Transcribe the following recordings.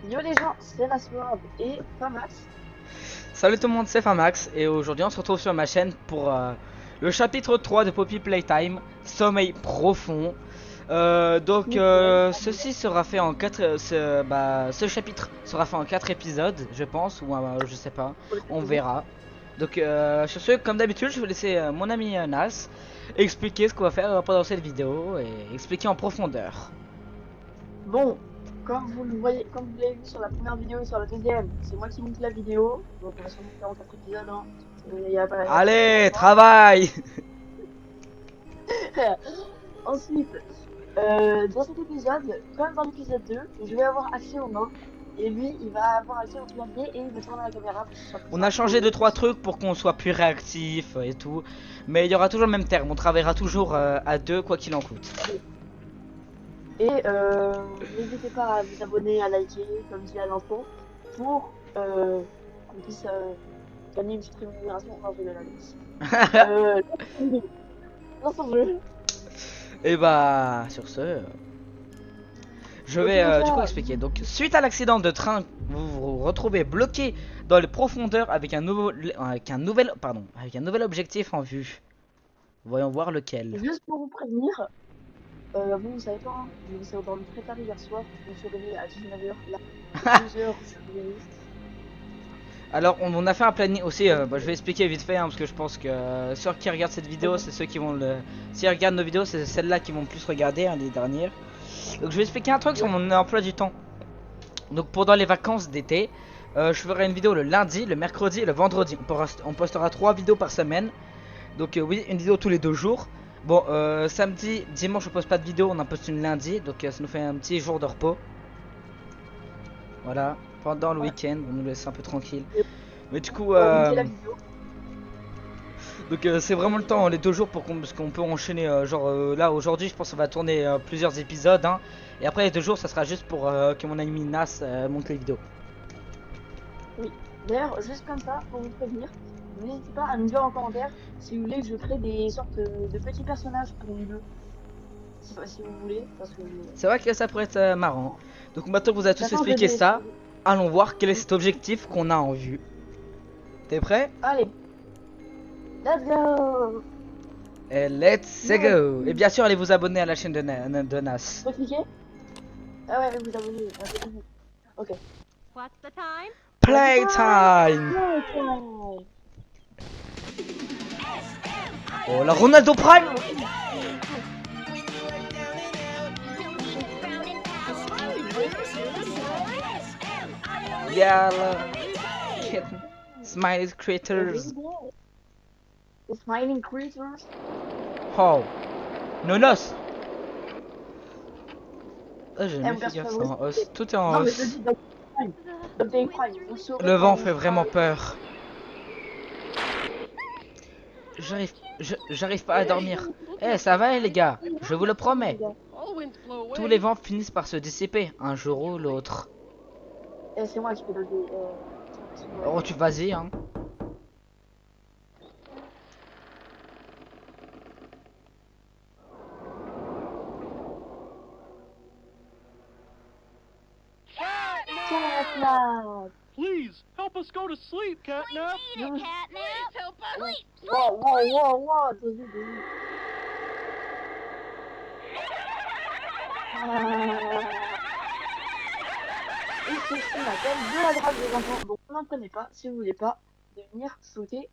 Yo les gens, c'est Rasword et Famax. Salut tout le monde, c'est Famax et aujourd'hui on se retrouve sur ma chaîne pour le chapitre 3 de Poppy Playtime, Sommeil profond. Ceci sera fait en 4 ce chapitre sera fait en 4 épisodes, je pense, ou je sais pas, on verra. Sur ce, comme d'habitude, je vais laisser mon ami Nas expliquer ce qu'on va faire pendant cette vidéo et expliquer en profondeur. Bon, comme vous le voyez, comme vous l'avez vu sur la première vidéo et sur la deuxième, c'est moi qui monte la vidéo. Donc on va sûrement faire en 4 épisodes. Hein. Il y a pas de Allez, changement. travail! Ensuite, dans cet épisode, comme dans l'épisode 2, je vais avoir accès au môme. Et lui, il va avoir accès au clavier et il va tourner la caméra pour que ce soit plus On a simple pour changé lui. 2-3 trucs pour qu'on soit plus réactif et tout. Mais il y aura toujours le même terme. On travaillera toujours à deux, quoi qu'il en coûte. Et n'hésitez pas à vous abonner, à liker, comme dit à l'info, pour qu'on puisse gagner une petite rémunération. Non, je vais la laisse. Non, sans jeu. Et bah, sur ce, je vais du coup expliquer. Donc, suite à l'accident de train, vous vous retrouvez bloqué dans les profondeurs avec un nouvel objectif en vue. Voyons voir lequel. Juste pour vous prévenir, vous savez pas, hein, je me suis endormi très tard hier soir. Je me suis réveillé à 19h. Là, 2h, je suis réveillé. Alors, on a fait un planning aussi. Je vais expliquer vite fait, hein, parce que je pense que ceux qui regardent cette vidéo, c'est ceux qui vont le. S'ils regardent nos vidéos, c'est celles-là qui vont le plus regarder, hein, les dernières. Donc, je vais expliquer un truc sur mon emploi du temps. Donc, pendant les vacances d'été, je ferai une vidéo le lundi, le mercredi et le vendredi. On postera 3 vidéos par semaine. Donc, oui, une vidéo tous les 2 jours. Bon, samedi, dimanche, on poste pas de vidéo, on en poste une lundi. Donc, ça nous fait un petit jour de repos. Voilà, pendant le week-end, on nous laisse un peu tranquille. Mais du coup, Liker la vidéo. donc c'est vraiment le temps, les 2 jours pour parce qu'on peut enchaîner. Là aujourd'hui, je pense qu'on va tourner plusieurs épisodes. Hein, et après les 2 jours, ça sera juste pour que mon ami Nas monte les vidéos. Oui. D'ailleurs, juste comme ça, pour vous prévenir, n'hésitez pas à me dire en commentaire si vous voulez que je crée des sortes de petits personnages pour nous deux. Si vous voulez, parce que C'est vrai que ça pourrait être marrant. Donc maintenant que vous avez tous ça change de expliqué DS. ça, allons voir quel est cet objectif qu'on a en vue. T'es prêt? Allez, let's go! Et let's go! Et bien sûr, allez vous abonner à la chaîne de Nas. Faut cliquer? Ah ouais, vous abonnez. Ok. What's the time? Playtime! Playtime! Oh la Ronaldo Prime! Yeah, kitten. Smiley creatures. The smiling creatures. Oh, Nonos. Oh, j'ai jamais Mon fait gaffe, perso ça en favori, os. Tout est en non, mais je os. dis Dr. Prime. Vous saurez Le quand vent on fait fera- vraiment peur. J'arrive pas à dormir. Eh, ça va les gars, je vous le promets. Tous les vents finissent par se dissiper, un jour ou l'autre. Eh, c'est moi qui fais le dé. Oh, tu vas-y, hein. Catnap! Please help us go to sleep, Catnap. Need it, Catnap. Help us sleep. Wow! Et ceci m'appelle de la drague des enfants. Donc on n'en connaît pas si vous voulez pas de venir sauter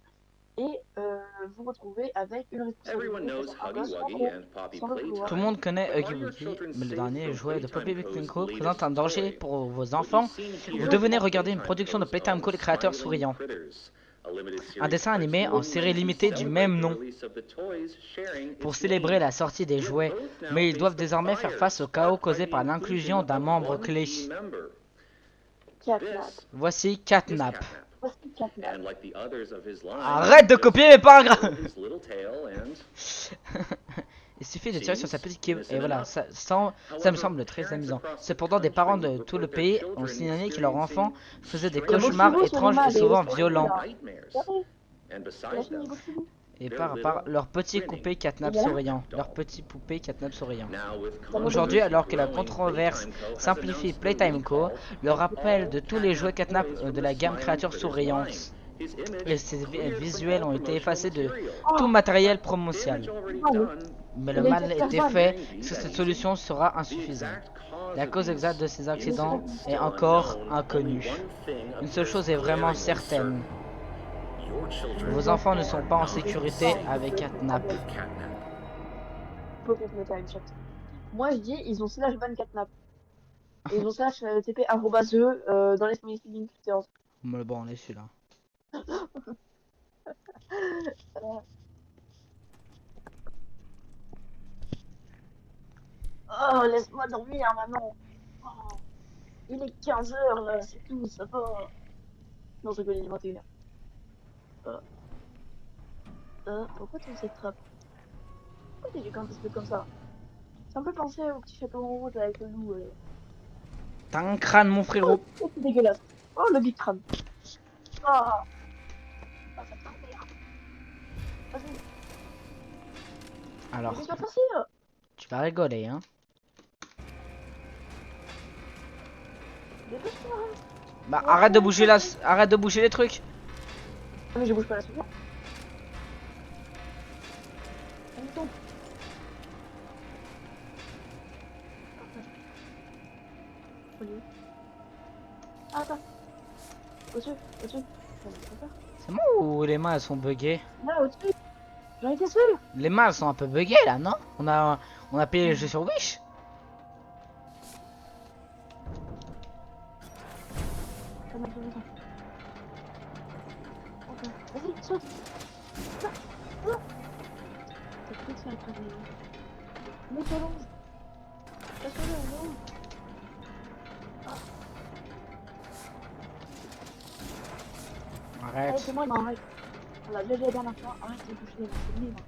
et vous retrouver avec une Everyone knows responsabilité. Huggy Wuggy and Poppy Playtime. Tout le monde connaît Huggy Are your Wuggy, children mais le safe dernier from jouet de Poppy Playtime Playtime Co's Co présente un latest danger toy? pour vos What enfants. you've seen here Vous devenez is regarder une Playtime production de Co's Playtime Co, les créateurs Smiling souriants. Critters, a limited series Un dessin animé en cartoon série meant to limitée du celebrate même the nom release of the toys, sharing pour its célébrer name. la sortie des Yet jouets, both now mais ils face doivent the désormais faire fire face au chaos sparked causé by par the l'inclusion inclusion d'un of membre one clé. key member. Catnap. This Voici is Catnap. Catnap. Voici Catnap. And like the others of his line, Arrête de just copier mes curl paragraphes. his little tail and Il suffit de tirer sur sa petite queue et voilà, ça me However, semble très parents amusant. across the Cependant, des parents de country tout le report their pays children ont signalé que leurs enfants experiencing faisaient des strange cauchemars Boxy-Boo sur étranges et l'image, souvent il est violents. là. nightmares. Regardez, And il a besides fini them, Boxy-Boo. Et par leur petit coupé catnap souriant. Leur petit poupée catnap souriant. Aujourd'hui, alors que la controverse simplifie Playtime Co., le rappel de tous les jouets catnap de la gamme créatures souriantes et ses visuels ont été effacés de tout matériel promotionnel. Mais le mal a été fait, parce que cette solution sera insuffisante. La cause exacte de ces accidents est encore inconnue. Une seule chose est vraiment certaine. Vos enfants ne sont pas en sécurité avec Catnap. Moi je dis, ils ont slash ban catnap. Et ils ont slash TP arrobas eux dans les spelling Twitter. Mais bon, on est celui-là. Oh, laisse-moi dormir maintenant. Oh, il est 15h là, c'est tout, ça va. Non, je rigole, il est 21h. Pourquoi tu fais cette trappe? Pourquoi t'es quand t'es comme ça? Ça me fait penser au petit château en rouge avec le loup. T'as un crâne, mon frérot. Oh, c'est dégueulasse. Oh, le big crâne. Ah, ça me fait rire. Vas-y, Alors, c'est pas facile. tu vas rigoler, hein. Dépêche-toi. Bah, arrête de bouger arrête de bouger les trucs. Ah, mais je bouge pas la souris. Elle tombe. Ah, attends. Au-dessus, au-dessus. C'est moi ou les mains elles sont buggées? Là, au-dessus. J'en étais sûr. Les mains elles sont un peu buggées là, non? On a payé le jeu sur Wish. Vas-y, saute. T'as plus de faire après. Monte au long. Passe-le au long. Allez, Arrête. c'est moi, non, arrête. On l'a déjà dit la dernière fois. Arrête de toucher les mains, c'est libre.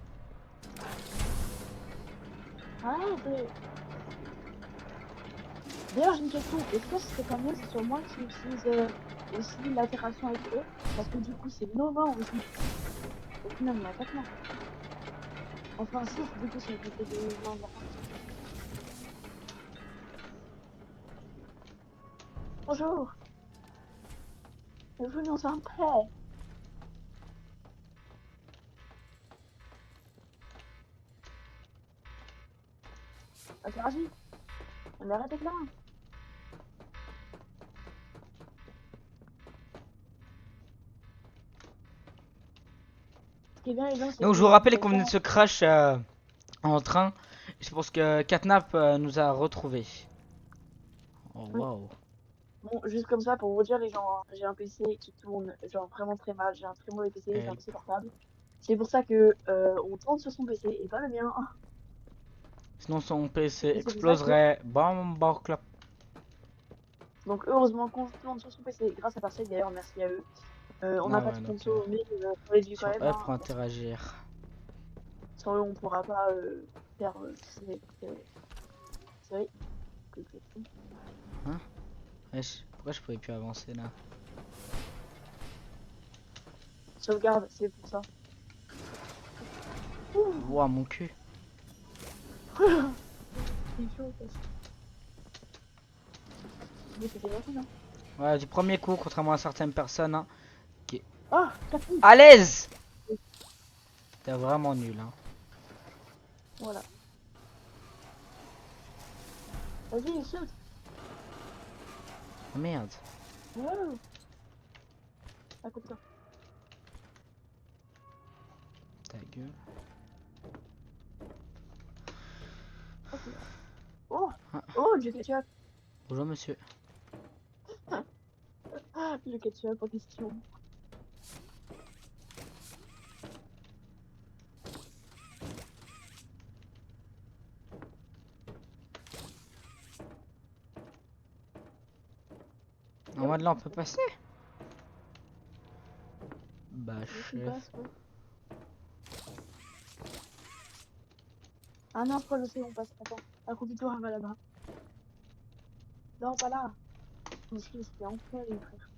Arrête. D'ailleurs, j'ai une question. Est-ce que c'est quand même sur moi qui utilise aussi l'interaction avec eux? Parce que du coup, c'est Nova aussi. Au final, on a 4 mains. Enfin, 6, du coup, c'est le côté de Nova. Bonjour. Bienvenue dans un prêt. Interagis. On arrête avec la main. Ce qui est bien, les gens, c'est Donc que je vous rappelle qu'on venait de se crash en train. Je pense que Catnap nous a retrouvés. Oh Oui. waouh. Bon, juste comme ça, pour vous dire, les gens, hein, j'ai un PC qui tourne genre vraiment très mal. J'ai un très mauvais PC, j'ai un PC portable. C'est pour ça que on tourne sur son PC et pas le mien. Sinon son PC Et c'est pour ça exploserait. Bam bam clap. Donc heureusement qu'on tourne sur son PC grâce à Parcel, d'ailleurs, merci à eux. On n'a Ah pas ouais, de donc, sponsor, mais on les dit quand sur même. E pour Hein. interagir. Sans eux, on pourra pas faire. C'est vrai. Wesh, pourquoi je pouvais plus avancer là? Sauvegarde, c'est pour ça. Ouah mon cul. C'est chaud, quoi. Mais c'était bien, non? Ouais, du premier coup, contrairement à certaines personnes, hein. Ah, capri. À l'aise. T'es vraiment nul, hein. Voilà. Vas-y, saute. Oh, merde. Wow. À côté de toi. Ta gueule. Ok. Oh, oh, du ketchup. Bonjour monsieur. Le ketchup en question. En mode là on peut passer. Bah Je chef. passe, ouais. Ah non, je crois que je sais, on passe. Attends, à côté de toi, on va là-bas. Non, pas là. Ici, c'était enfin les frères.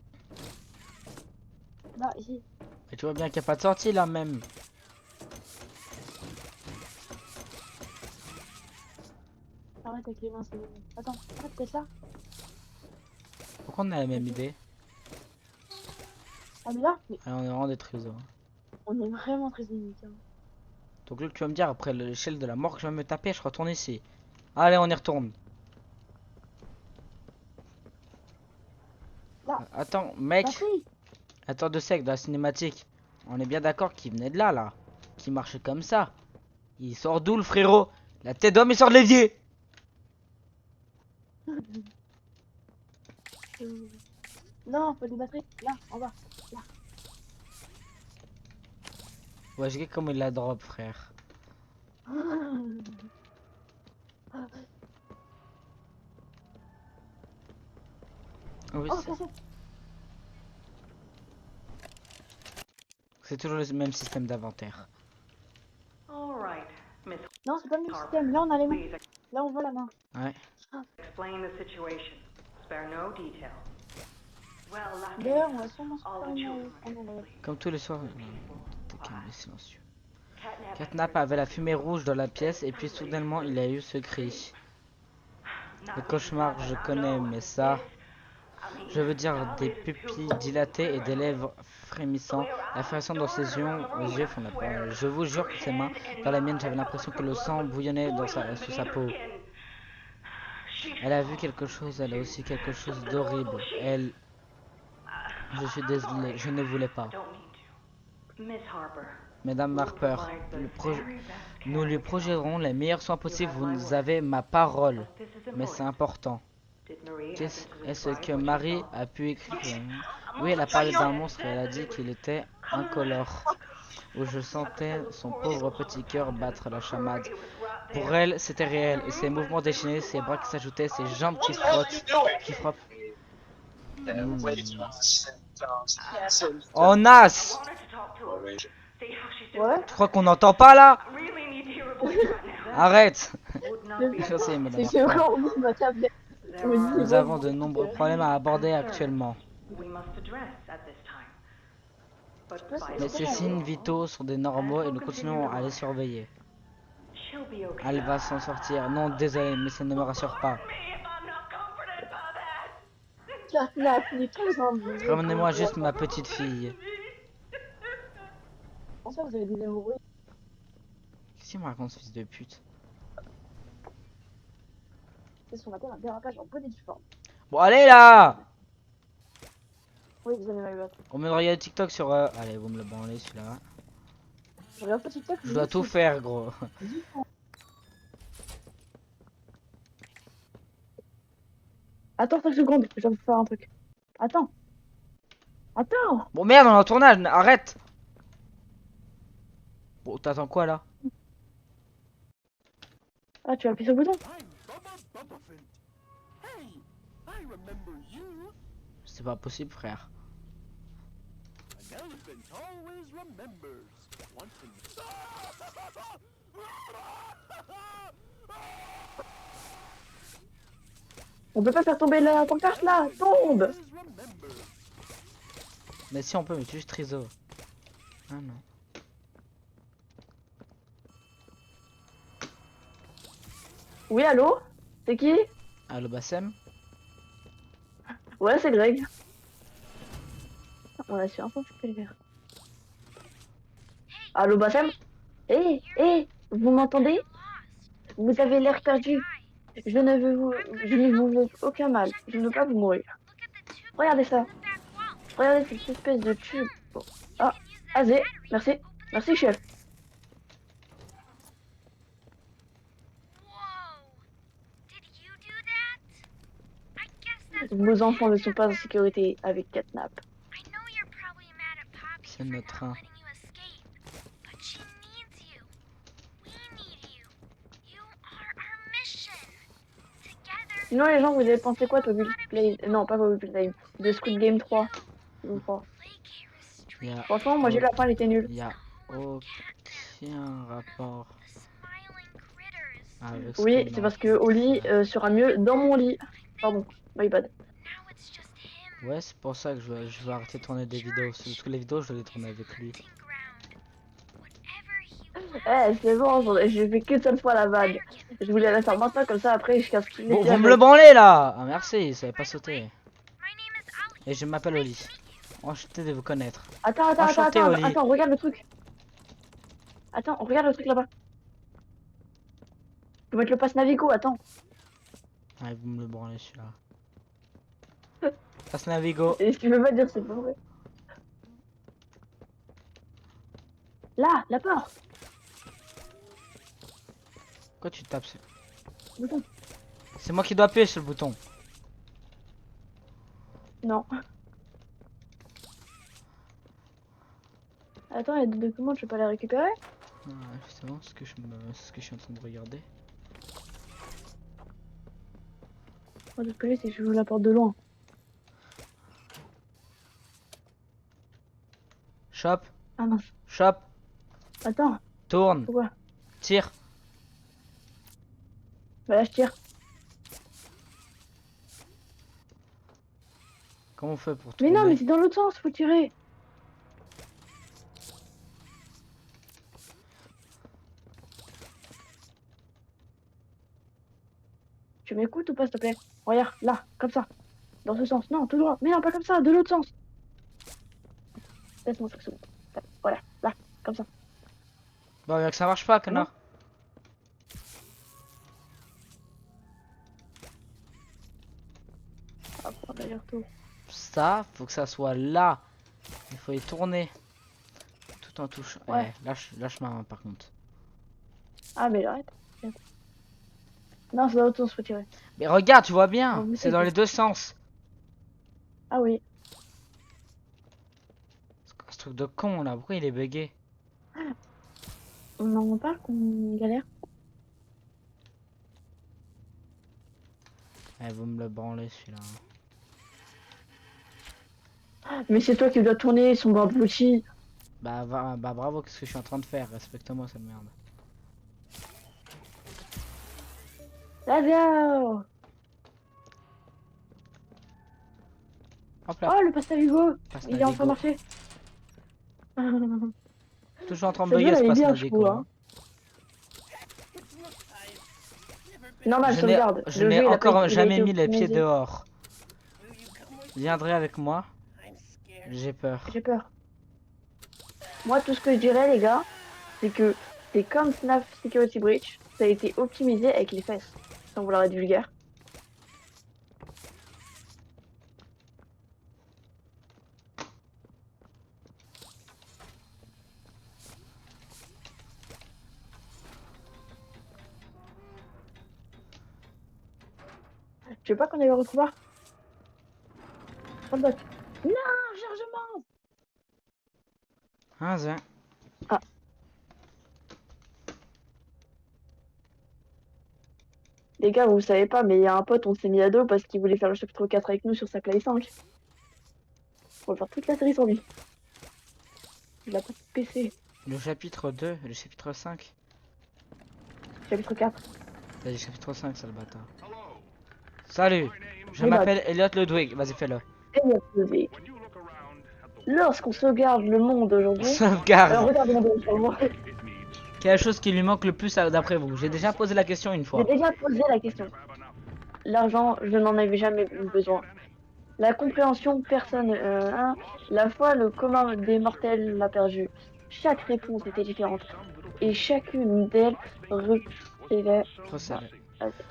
Là, ici. Et tu vois bien qu'il n'y a pas de sortie là même. arrête avec les mains, c'est bon. Attends, arrête, peut-être là. Pourquoi on a la même idée? Ah, mais là, mais Ah, on est vraiment des trésors. on est vraiment très unique. Hein. Donc là, tu vas me dire, après l'échelle de la mort que je vais me taper, je retourne ici. Allez, on y retourne. Là. Attends, mec. Batterie. Attends 2 secondes, dans la cinématique. On est bien d'accord qu'il venait de là, là. Qu'il marchait comme ça. Il sort d'où, le frérot? La tête d'homme, il sort de l'évier. Non, faut des batteries. Là, en bas. Ouais, je sais comment il la drop, frère. Oui, Oh, cassette. c'est toujours le même système d'inventaire. All right, Miss Non, c'est pas le même système. Là, on a les mains. Please Là, on voit la main. Ouais. explain the situation. Spare no detail. Well, lucky. D'ailleurs, on va sûrement se All faire the une children en enlève. Comme tous les soirs. T'es calme et silencieux. Catnap. Catnap avait la fumée rouge dans la pièce et puis soudainement il a eu ce cri. Le cauchemar, je connais, mais ça... Je veux dire des pupilles dilatées et des lèvres frémissant. La frustration dans ses yeux font la parole. Je vous jure que ses mains, dans la mienne, j'avais l'impression que le sang bouillonnait sous sa peau. Elle a vu quelque chose, elle a aussi quelque chose d'horrible. Elle... Je suis désolé, je ne voulais pas. Don't need to. Miss Harper. Mesdames we'll Harper, provide the very best nous lui care. projetterons les meilleurs soins possibles. Vous avez ma parole. This is Mais c'est important. important. Did Marie Qu'est-ce happen to est-ce describe que what she Marie saw? a pu écrire? Oui, elle a parlé d'un monstre et elle a dit qu'il était incolore. Où je sentais son pauvre petit cœur battre la chamade. Pour elle, c'était réel. Et ses mouvements déchaînés, ses bras qui s'ajoutaient, ses jambes qui frottent, qui frappent. Oh, Nas! Wanted to talk to her. See how she's doing. Ouais. Tu crois qu'on n'entend pas là? I really need to hear her voice right now. Arrête! Would not be Je sais, wise. madame C'est que Harper. vraiment, on dit ma tablette. There Oui, are Nous avons de nombreux problèmes à aborder actuellement. we must address at this time. But Mais by Mais ces signes vitaux sont des normaux et nous continuons à les surveiller. she'll be okay. Elle va s'en sortir. Non, désolé, mais ça ne me rassure pas. Me if I'm not comforted by that. Catnap, il est très humble. Ramenez-moi juste ma petite fille. En fait, vous avez des amoureux. Qu'est-ce qu'il me raconte, ce fils de pute? C'est ce qu'on appelle un dérapage en bonne et due forme. Bon, allez là! Oui, vous avez ma boîte. On me regarder TikTok sur... Allez, vous me le branlez celui-là. Je regarde pas TikTok. Je dois tout faire, gros. Attends 5 secondes, je dois faire un truc. Attends. Attends. Bon, merde, on est en tournage, arrête! Bon, t'attends quoi là? Ah, tu vas appuyer sur le bouton. I'm Bubba Bubbaphant. Hey, I remember you. C'est pas possible, frère. An elephant always remembers. Once in On peut pas faire tomber la pancarte là. Tombe. always remembers. Mais si on peut, mais tu juste trésor. Ah non. Oui, allô? C'est qui? Allo Bassem? Ouais, c'est Greg. On a su un peu ce le faire. Allô, Bassem? Vous m'entendez? Vous avez l'air perdu. Je ne vous veux aucun mal. Je ne veux pas vous mourir. Regardez ça. Regardez cette espèce de tube. Bon. Ah, Azé, merci. Merci, chef. Vos enfants ne sont pas en sécurité avec Catnap. C'est notre train. Sinon, les gens, vous avez pensé quoi, Toby Play... Non, pas Toby Play, de Squid Game 3. Y a, Franchement, moi, j'ai la fin, elle était nulle. y a aucun rapport avec ce Oui, qu'on c'est a parce que fait. Oli sera mieux dans mon lit. Pardon, my bad. Ouais, c'est pour ça que je vais arrêter de tourner des vidéos. Parce que les vidéos, je dois les tourner avec lui. Eh, c'est bon, j'ai fait qu'une seule fois la vague. Je voulais la faire maintenant, comme ça, après, je casse qui Bon, vous me le branlez là. Ah merci, ça avait pas sauté. Et je m'appelle Oli. Enchanté de vous connaître. Enchanté, Oli. Attends, regarde le truc. Attends, on regarde le truc là-bas. Je vais mettre le passe Navigo, attends. Ouais, vous me le branlez celui-là. Passe Navigo. Et tu veux pas dire c'est pas vrai. Là, la porte. Pourquoi tu tapes Bouton. C'est moi qui dois appuyer sur le bouton. Non. Attends, il y a des documents, je peux pas les récupérer? Ouais, justement, c'est ce que je suis en train de regarder. Oh, de ce que j'ai, c'est que je joue la porte de loin. Chope, Ah mince. chope, Attends, tourne, pourquoi? tire. Bah là, je tire. Comment on fait pour Mais non, mais tourner? c'est dans l'autre sens, faut tirer. Tu m'écoutes ou pas, s'il te plaît? Regarde, là, comme ça. Dans ce sens. Non, tout droit. Mais non, pas comme ça, de l'autre sens. Laisse-moi 5 secondes. Voilà, là, comme ça. Bah, bien que ça marche pas, connard. On va prendre l'aller-retour. Ça, faut que ça soit là. Il faut y tourner. Tout en touche. Ouais. Eh, lâche ma main par contre. Ah, mais arrête. Non, c'est dans l'autre sens, faut tirer. Mais regarde, tu vois bien. Oh, mais C'est dans les deux sens. Ah oui. Ce truc de con là, pourquoi il est bugué? On en parle qu'on galère. Eh, vous me le branlez celui-là. Mais c'est toi qui dois tourner, son abruti. Bah, bah bravo, qu'est-ce que je suis en train de faire? Respecte-moi cette merde. Lazare. Hop là, Oh, le passe Navigo. passe Il est en train de Navigo. marcher. Toujours en train de Celle-là, bugger ce elle est passe bien, je Navigo. trouve, hein. Normal, Je sauvegarde. n'ai Le jeu, il a encore pas- il a jamais été mis les pieds optimisé. dehors. Viendrez avec moi. J'ai peur. J'ai peur. Moi, tout ce que je dirais, les gars, c'est que c'est comme FNAF Security Breach, ça a été optimisé avec les fesses, sans vouloir être vulgaire. Tu veux pas qu'on aille le retrouver? Oh, bah. Non, chargement. Hein, Zin? Les gars, vous savez pas, mais il y a un pote, on s'est mis à dos parce qu'il voulait faire le chapitre 4 avec nous sur sa Play 5. On va faire toute la série sans lui. Il a pas de PC. Le chapitre 2, le chapitre 5. Chapitre 4. T'as dit chapitre 5, ça le bâtard. Salut, je Oui, bah. m'appelle Elliot Ludwig. Vas-y, fais-le. Et il y a posé. Lorsqu'on sauvegarde le monde aujourd'hui. Sauvegarde. Regarde-moi donc, Quelle chose qui lui manque le plus d'après vous? J'ai déjà posé la question une fois. J'ai déjà posé la question. L'argent, je n'en avais jamais eu besoin. La compréhension, personne. La foi, le commun des mortels l'a perdu. Chaque réponse était différente. Et chacune d'elles recevait. Recevez.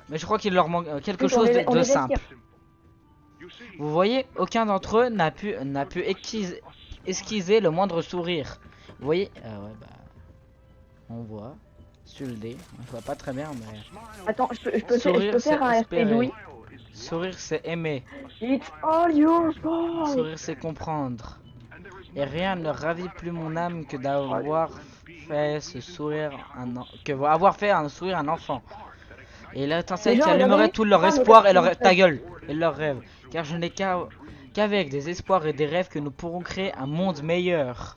Mais je crois qu'il leur manque quelque On chose est- on de est simple. vestir. Vous voyez, aucun d'entre eux n'a pu esquiser le moindre sourire. Vous voyez, ouais, bah, on voit sur le dé. Je vois pas très bien, mais Attends, je peux Sourire, faire un c'est RP de oui. sourire, c'est aimer. It's all your fault. Sourire, c'est comprendre. Et rien ne ravit plus mon âme que d'avoir fait ce sourire avoir fait un sourire à un enfant. Et l'étincelle Les gens, qui allumerait regardez. tout leur Ah, mais espoir et qu'est-ce leur que ta gueule et leurs rêves. Car je n'ai qu'avec des espoirs et des rêves que nous pourrons créer un monde meilleur.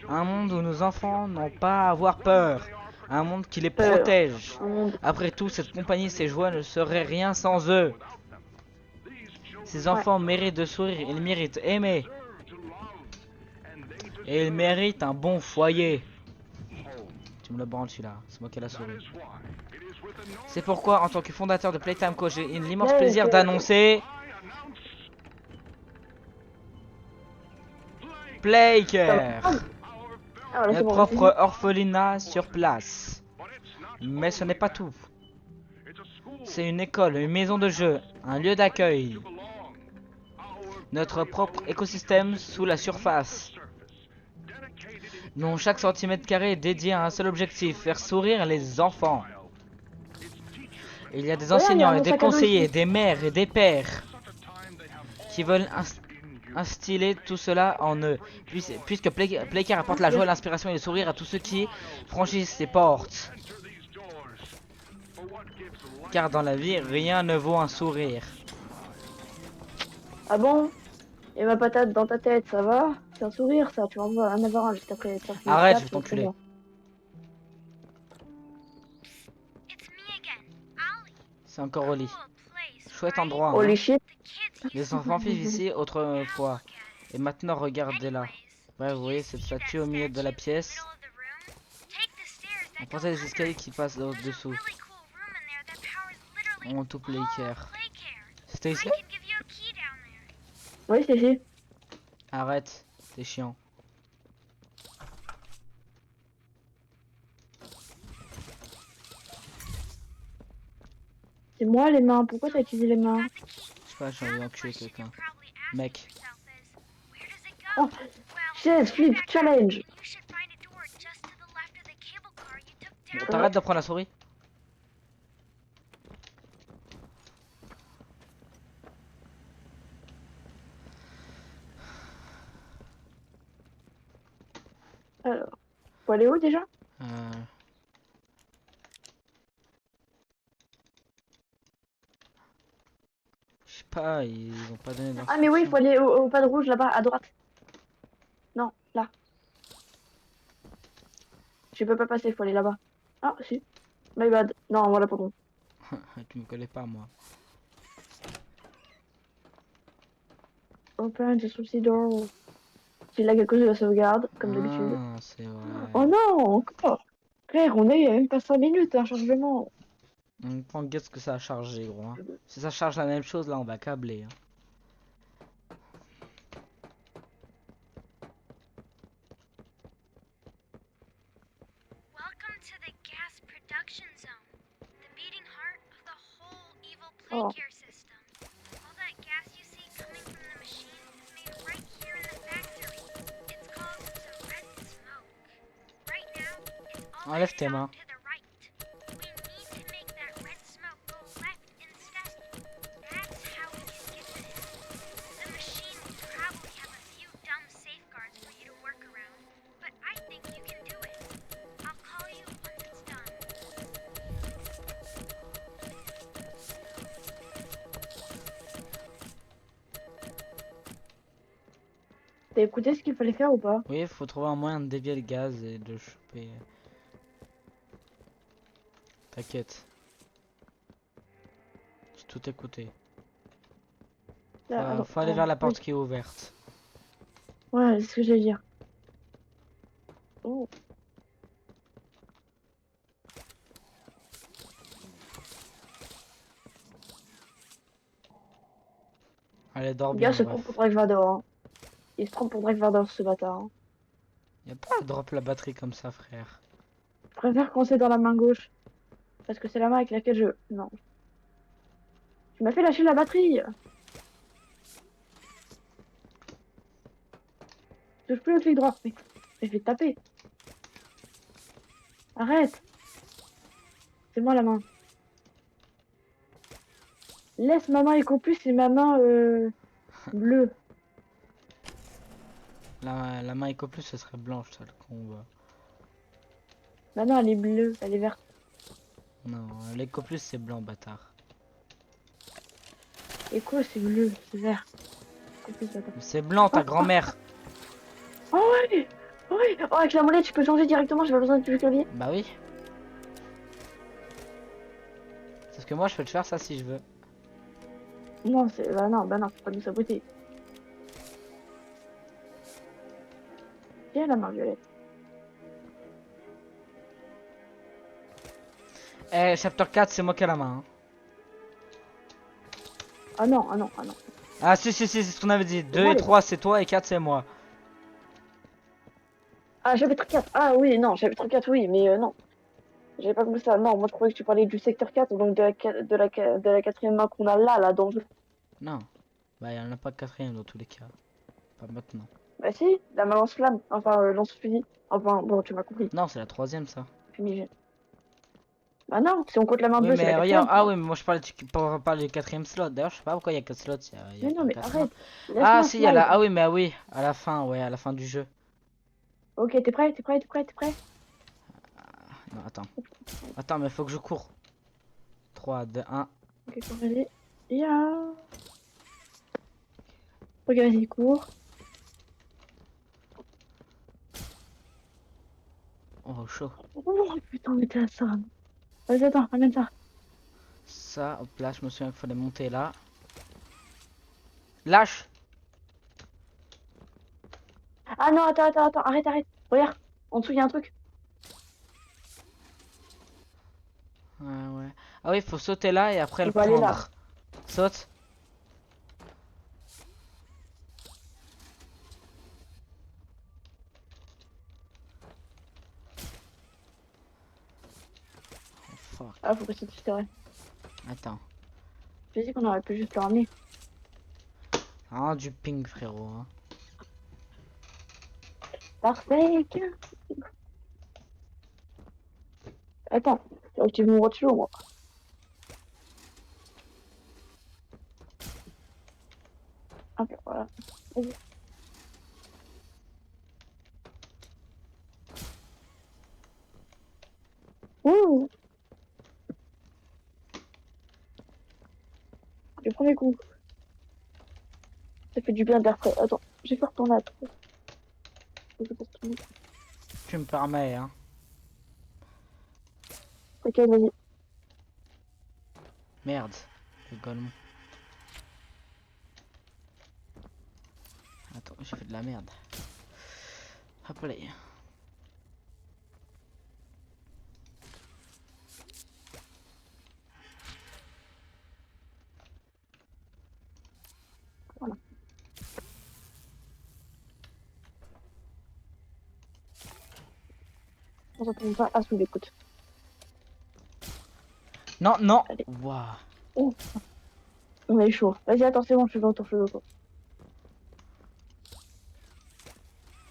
Un monde où nos enfants n'ont pas à avoir peur. Un monde qui les protège. Après tout, cette compagnie, ces joies ne seraient rien sans eux. Ces enfants méritent de sourire, ils méritent aimer. Et ils méritent un bon foyer. Tu me le branles celui-là, c'est moi qui ai la souris. C'est pourquoi, en tant que fondateur de Playtime Co, j'ai l'immense Ouais, plaisir c'est- d'annoncer Playcare, Ah, voilà, c'est notre bon. propre orphelinat sur place. Mais ce n'est pas tout. C'est une école, une maison de jeu, un lieu d'accueil. Notre propre écosystème sous la surface, dont chaque centimètre carré est dédié à un seul objectif, faire sourire les enfants. Il y a des Ouais, il y a enseignants un et des sac à dos conseillers, ici. des mères et des pères qui veulent instiller tout cela en eux, puisque Playcare apporte la joie, l'inspiration et le sourire à tous ceux qui franchissent ses portes. Car dans la vie, rien ne vaut un sourire. Ah bon? Et ma patate dans ta tête, ça va? C'est un sourire, ça. Tu vas en avoir un juste après. Ça fait Arrête, quatre, je vais c'est trop t'enculer. bien. It's me again, Ollie. C'est encore au lit. Cool place, Chouette right? endroit, hein. Holy shit. The kids used Les enfants vivent ici autrefois. Et maintenant, regardez-là. Anyways, Ouais, vous voyez cette statue au milieu de la pièce. middle of the room. Take the stairs On that pensait go les escaliers under. qui passent There's a au-dessous. really cool room in there that powers literally On tout all Playcare. of Playcare. C'était I ici? can give you a key down there. Oui, c'est ici. Arrête, c'est chiant. C'est moi les mains. Pourquoi t'as utilisé les mains? Got the key. Je sais pas, j'ai envie d'enculer Question quelqu'un. you're probably asking Mec. yourself is, where does it Oh, go? Well, chaise, go flip, back challenge. up and you should find a door just to the left of the cable car you took Bon, down. t'arrêtes de prendre la souris? Alors, faut aller où déjà? Euh... Je sais pas, ils ont pas donné Ah mais oui, il faut d'instructions. aller au pas rouge là-bas, à droite. Non, là. Je peux pas passer, il faut aller là-bas. Ah, si. My bad. Non, voilà, pardon. Tu me connais pas, moi. Open the souci door. S'il a quelque chose de la sauvegarde, comme d'habitude. Ah, c'est vrai. Oh non, encore. Frère, on est il y a même pas 5 minutes, un chargement. On prend guess que ça a chargé, gros. Hein. Si ça charge la même chose, là, on va câbler. Hein. Welcome to the gas production zone, the beating heart of the whole evil Oh. Playcare system. All that gas you see coming from the machine is made right here in the factory. It's called the red smoke. Right now, it's all Enlève tes headed mains. off to the right. We need to make that red smoke go left instead. That's how we can get to him. The machine will probably have a few dumb safeguards for you to work around, but I think you can do it. I'll call you once it's done. T'as écouté ce qu'il fallait faire ou pas? Oui, il faut trouver un moyen de dévier le gaz et de le choper. T'inquiète. J'ai tout écouté. Là, à droite. Faut aller vers la Oui. porte qui est ouverte. Ouais, c'est ce que j'allais dire. Oh. Allez, Le dors bien. gars se bref. trompe pour Drake Vador. Hein. Il se trompe pour Drake Vador, ce bâtard. Hein. Y a pas à drop la batterie comme ça, frère. Je préfère quand c'est dans la main gauche. Parce que c'est la main avec laquelle je... Non. Tu m'as fait lâcher la batterie. Touche plus le clic droit. Mais je vais te taper. Arrête. C'est moi la main. Laisse ma main plus c'est ma main bleue. La main Eco Plus, ce serait blanche, ça le combat. Ma main elle est bleue, elle est verte. Non, l'Eco Plus, c'est blanc, bâtard. Et quoi c'est bleu, c'est vert. Eco Plus, bâtard. C'est blanc, ta grand-mère. Oh ouais. Ouais. Oh avec la molette tu peux changer directement, j'ai pas besoin de toucher le clavier. Bah oui. C'est ce que moi, je peux te faire ça si je veux. Non, c'est... Bah non, faut pas nous saboter. Tiens la main violette. Eh, chapter 4, c'est moi qui ai la main. Hein. Ah non, ah non, ah non. Ah si, c'est ce qu'on avait dit. 2 moi, et les 3 c'est toi et 4 c'est moi. Ah, chapitre 4. Ah oui, non, chapitre 4, oui, mais non. J'avais pas compris ça. Non, moi je croyais que tu parlais du secteur 4, donc de la quatrième main qu'on a là, dans le jeu. Non. Bah il y en a pas de quatrième dans tous les cas. Pas maintenant. Bah si, la main lance-flamme, enfin lance-fusil. Enfin, bon, tu m'as compris. Non, c'est la troisième ça. Fumigène. Bah non, si on compte la main Oui bleue, c'est la mais regarde, quatrième. ah oui mais moi je parlais pour parler du quatrième slot. D'ailleurs je sais pas pourquoi il y a 4 slots, il y a Mais non, pas mais 4 mains. arrête. Ah Laisse-moi si, il y a la... slide. Ah oui mais ah oui, à la fin, ouais, à la fin du jeu. Ok, t'es prêt, t'es prêt, t'es prêt, t'es prêt? Non, attends. Attends, mais faut que je cours. 3, 2, 1. Ok, vas-y. Ya. Ok, vas-y, cours. Oh, chaud. Oh putain, mais t'es à ça. Vas-y, attends, ramène ça. Ça, hop là, je me souviens qu'il fallait monter là. Lâche! Ah non, attends, arrête, arrête. Regarde, en dessous, il y a un truc. Ouais, ouais. Ah oui, faut sauter là et après On le peut aller là. prendre. Saute. Oh, fuck. Ah, faut que ça te vrai. Attends. J'ai dit qu'on aurait pu juste le ramener. Ah, du ping, frérot. Hein. Parfait. Attends, faut que tu me retires, moi. Ok, voilà. Vas-y. Ouh. Du premier coup. Ça fait du bien d'air frais. Attends, je vais faire ton âge. Tu me permets, hein. Ok, vas-y. Merde. Le golemon. Attends, j'ai fait de la merde. Hop là. On s'entend pas à sous l'écoute. Non, non. Allez. Waouh. Oh, on est chaud. Vas-y, attends, c'est bon, je suis de retour, je suis de retour.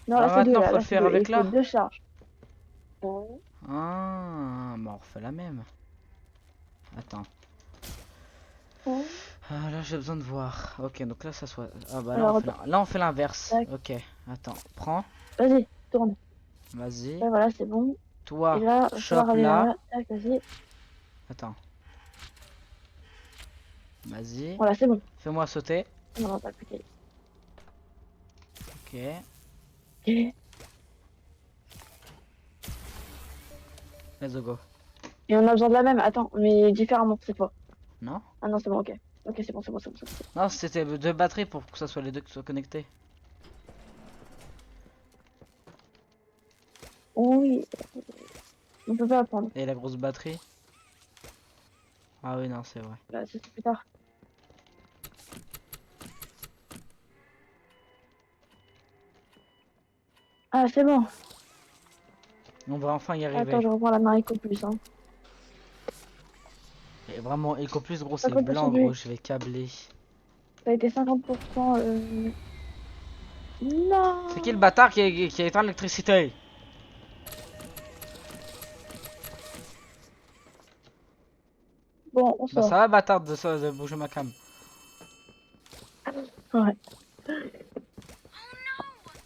Non, là, Ah, c'est deux, maintenant, là. faut Là, le c'est faire deux. Et avec il faut là. deux charges. Ah, bah on refait la même. Attends. Oh. Ah, là j'ai besoin de voir. Ok, donc là ça soit. Ah bah Alors, là on fait l'inverse. tac. Ok, attends, prends. Vas-y, tourne. Vas-y. Ouais, voilà, c'est bon. Et Toi, là, va falloir chope aller là. là. Tac, vas-y. Attends. Vas-y. Voilà, c'est bon. Fais-moi sauter. Non, non, pas plus. Ok. Ok. Let's go. Et on a besoin de la même. Attends, mais différemment, c'est pas. Non? Ah non, c'est bon, ok. Ok, c'est bon, c'est bon, c'est bon, c'est bon. Non, c'était deux batteries pour que ça soit les deux qui soient connectés. Oui. On peut pas apprendre. Et la grosse batterie. Ah oui, non, c'est vrai. Bah, c'est plus tard. Ah, c'est bon. On va enfin y Attends, arriver. je reprends la main Eco Plus, hein. Et vraiment, Eco Plus gros, c'est 50% blanc du- gros, je vais câbler. Ça a été 50%. Non. C'est qui le bâtard qui a éteint l'électricité? Bon, on Bah sort. ça va bâtard de bouger ma cam. Ouais. Oh no!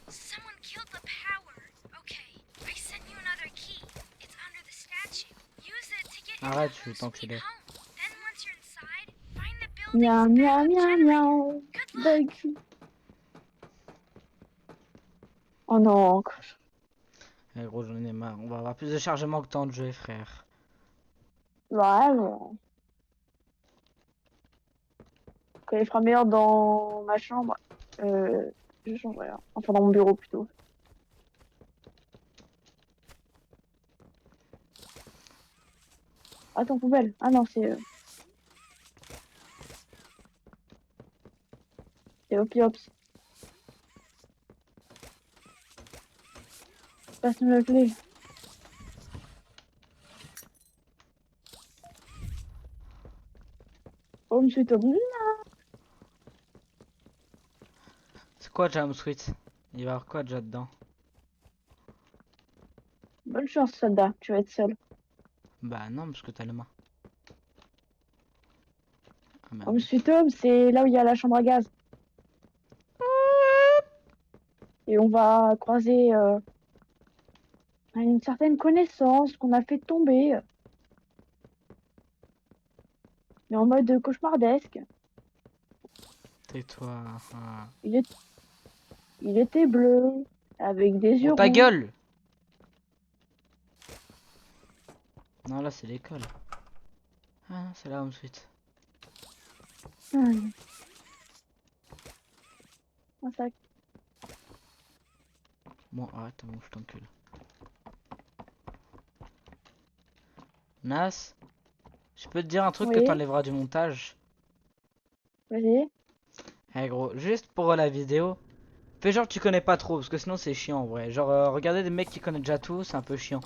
Someone killed the power. Okay, I sent you another key. It's under the statue. Use it to get Arrête, into je vais Home t'enculer. Sweet Home. Then once you're inside, find the building's Miaou, miaou, backup miaou, generator. miaou. Good luck. Bug. Oh non. Eh gros, j'en ai marre. On va avoir plus de chargement que temps de jeu, frère. Ouais, bon. Quand il fera meilleur dans ma chambre, je changerai. Hein. Enfin, dans mon bureau plutôt. Attends, poubelle. Ah non, c'est Opiops. Passe-moi la clé. Oh, monsieur Tom. C'est quoi Jam Sweet? Il va y avoir quoi déjà dedans? Bonne chance, soldat. Tu vas être seul. Bah non, parce que t'as le main. Ah Oh, merde. monsieur Tom, c'est là où il y a la chambre à gaz. Et on va croiser une certaine connaissance qu'on a fait tomber. Mais en mode cauchemardesque. Tais-toi. Ah. Il était bleu, avec des yeux Oh ta rouges. gueule! Non, là c'est l'école. Ah non, c'est là Home Sweet. Hmm. Un sac. Bon, arrête, bon, je t'encule. Nas, je peux te dire un truc que Oui, t'enlèveras du montage? vas-y. Eh gros, juste pour la vidéo, fais genre tu connais pas trop, parce que sinon c'est chiant en vrai. Genre, regarder des mecs qui connaissent déjà tout, c'est un peu chiant.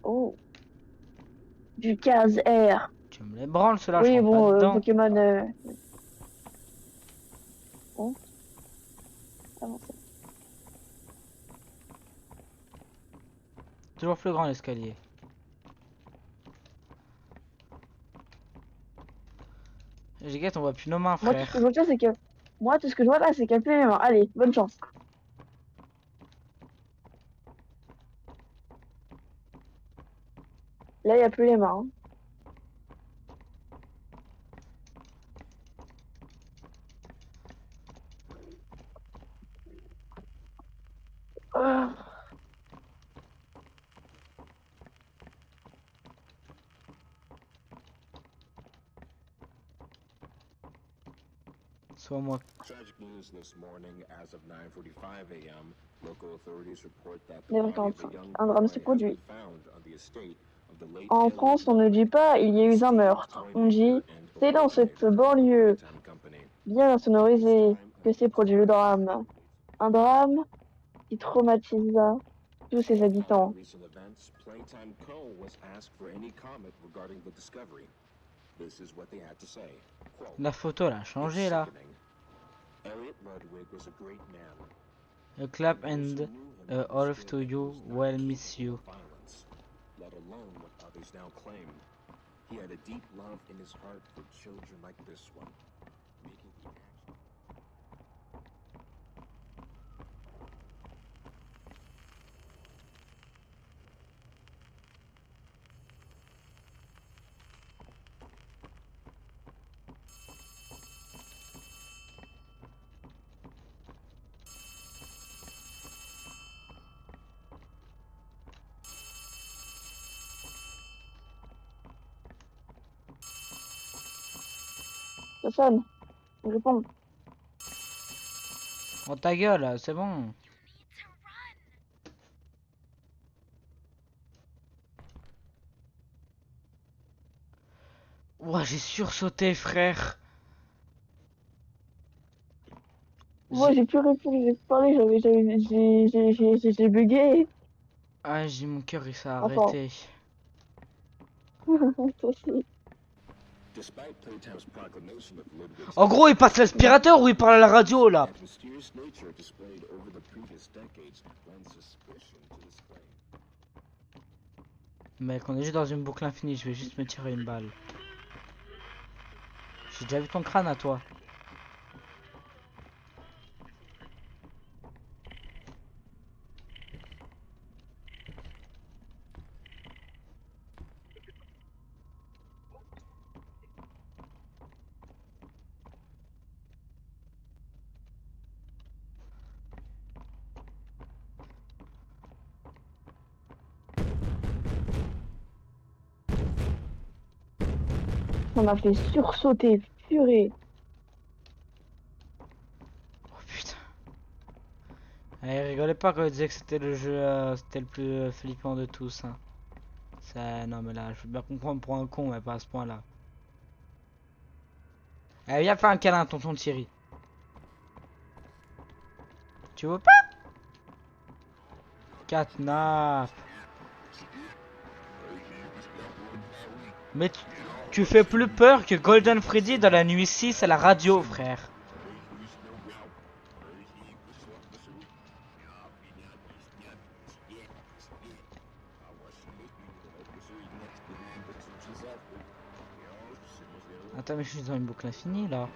Oh, du 15R. Tu me les branles ceux-là, je Oui, rentre pas bon, dedans. Pokémon. Bon, avancez. Toujours plus grand l'escalier. Giguette, on voit plus nos mains, Moi, tout ce que je frère. vois, c'est que. Moi, tout ce que je vois là, c'est qu'elle fait mes mains. Allez, bonne chance. Là, il n'y a plus les mains. Ah. Soit moi. Tragic news this morning as of 9:45 a.m. Local authorities report that the body of a 9h45. young Un boy drame has s'est been produit. found on the estate of the late En Elliot France, on ne dit Ludwig, pas il y a eu un esteemed meurtre. toy On dit maker and c'est dans cette originator of the banlieue Playtime Company. bien At this insonorisée time, que s'est produit le drame. Un drame qui traumatisa tous ses habitants. following recent events, Playtime Co. was asked for any comment regarding the discovery. This is what they had to say. Quote, La photo elle a "It's changé là. sickening. Elliot Ludwig was a great man. A clap Those who and knew him all understood to that he you, was not well miss capable you. of violence, let alone what others now claim. He had a deep love in his heart for children like this one, making the action." Ça sonne. On répond. Oh ta gueule, c'est bon. You need to run. Ouah, j'ai sursauté, frère. Moi, j'ai plus répondu, j'ai parlé, j'ai bugué. Ah, j'ai mon cœur il s'est Enfin, arrêté. toi aussi. Despite Playtime's proclamation of Ludwig's En gros, il passe l'aspirateur ou il parle à la radio là? that mysterious nature displayed over the previous decades lends suspicion to this claim. Mec, on est juste dans une boucle infinie, je vais juste me tirer une balle. J'ai déjà vu ton crâne à toi. Ça m'a fait sursauter, purée. Oh putain. Allez, rigolez pas quand il disait que c'était le jeu, c'était le plus flippant de tous. Hein. Non mais là, je veux bien comprendre pour un con, mais pas à ce point-là. Eh, viens faire un câlin à tonton Thierry. Tu veux pas? Catnap. Mais tu fais plus peur que Golden Freddy dans la nuit 6 à la radio, frère. Attends, mais je suis dans une boucle infinie là.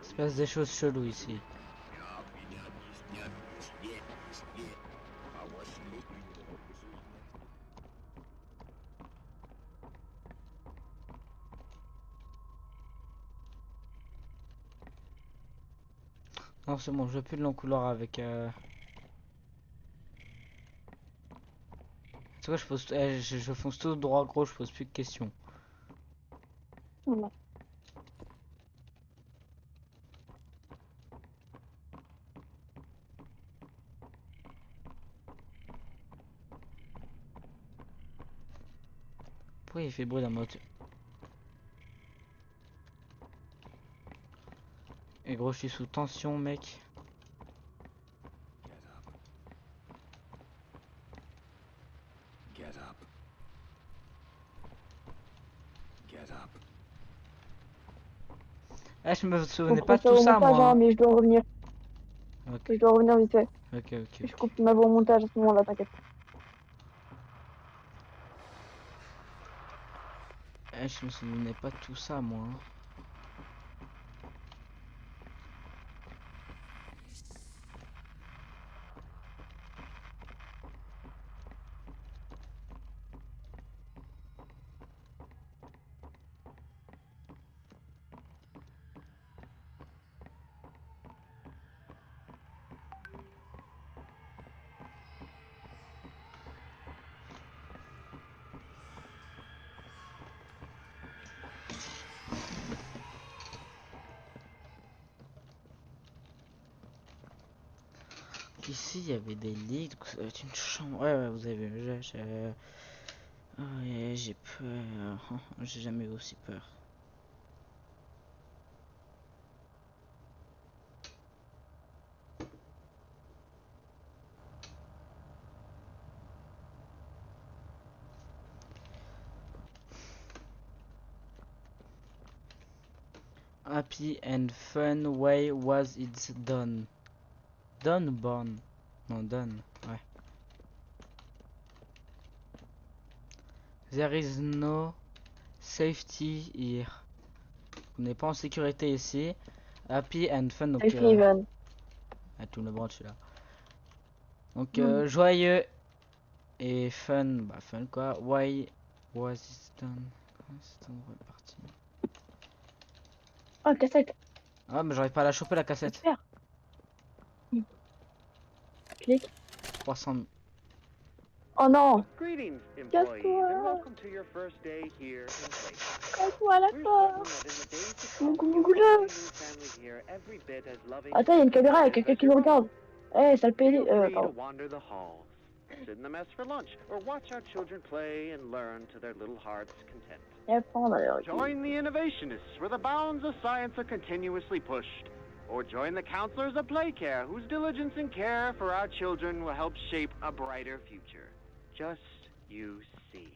Il se passe des choses cheloues ici. Non, c'est bon, je veux plus de long couloir avec. C'est quoi, je pose. Je fonce tout droit, gros, je pose plus de questions. Voilà. Pourquoi il fait bruit dans ma moto? Et gros, je suis sous tension, mec. Get up. Get up. Eh, je me On souvenais fera pas de tout au ça, montage, moi. hein, mais je dois revenir. Ok, Je dois revenir vite fait. ok, ok. Je coupe ma voix au montage à ce moment-là, t'inquiète. Eh, je me souvenais pas de tout ça, moi. Ici, il y avait des lits, donc ça doit être une chambre. Ouais, ouais, vous avez vu, ouais, j'ai peur. J'ai jamais eu aussi peur. Happy and fun way was it done? Done ou born? Non, done, ouais. There is no safety here. On n'est pas en sécurité ici. Happy and fun, donc Safe Haven. tout le branche là. Donc Mm. joyeux et fun, bah fun quoi. Why was it done? Cet endroit est parti. Oh, cassette. Ah mais j'arrive pas à la choper la Faut cassette. faire. Clique. 300. Oh non. Greetings, employees, Casse-toi. and welcome to your first day here in Playtime. Casse-toi à la We're porte. certain that in the days to Mon come, goulou you'll find goulou. your new family here every bit as loving Attends, il y a une caméra, il y a quelqu'un qui me regarde. Eh, sale PD. Feel free to Pardon. wander the halls, sit in the mess for lunch, or watch our children play and learn to their little heart's content. Et prends d'ailleurs. Join the innovationists where the bounds of science are continuously pushed. Or join the counselors of Playcare whose diligence and care for our children will help shape a brighter future. Just you see.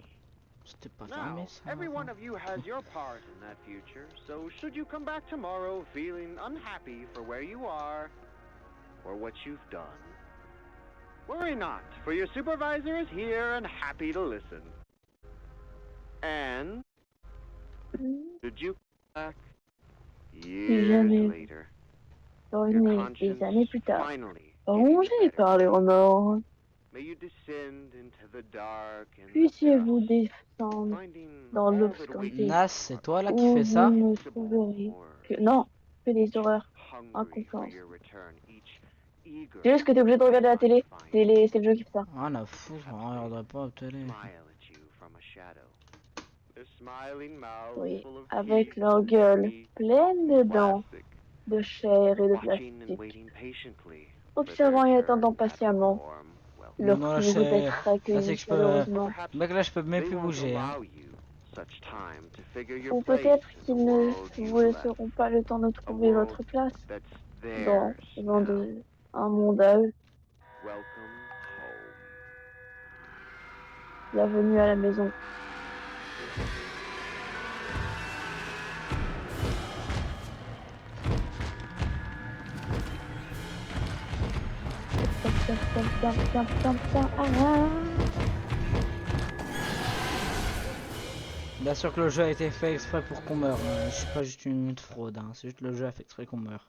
C'était pas Now, fermé ça. every avant. one of you has your part in that future, so should you come back tomorrow feeling unhappy for where you are or what you've done, worry not, for your supervisor is here and happy to listen. And did you come back years Jamais. later? Revenez Your des années plus tard. finally Rongé par les remords. May you descend into the dark and the Puissiez-vous dust, descendre finding dans all that l'obscurité. Nas, c'est toi là qui Où fais ça? vous ne trouverez que... Non, que des horreurs hungry for incompréhensibles. your return each eager C'est juste que t'es obligé de regarder la télé. to find C'est le jeu qui fait ça. Rien à foutre, on regarderait pas la télé. smile at you from a shadow. Their smiling mouths Oui, full of avec teeth leur and gueule candy. pleine de dents, Classic. de chair et de Watching and plastique. waiting patiently Observant et attendant patiemment leur Non, là, tour c'est- d'être là, accueillis c'est que je peux. chaleureusement. Mec, là, je peux même plus bouger. Hein. Ou peut-être qu'ils ne vous laisseront pas le temps de trouver votre place dans un monde à eux. Bienvenue à la maison. Bien sûr que le jeu a été fait exprès pour qu'on meure. Hein. Je suis pas juste une fraude. Hein. C'est juste le jeu a fait exprès qu'on meure.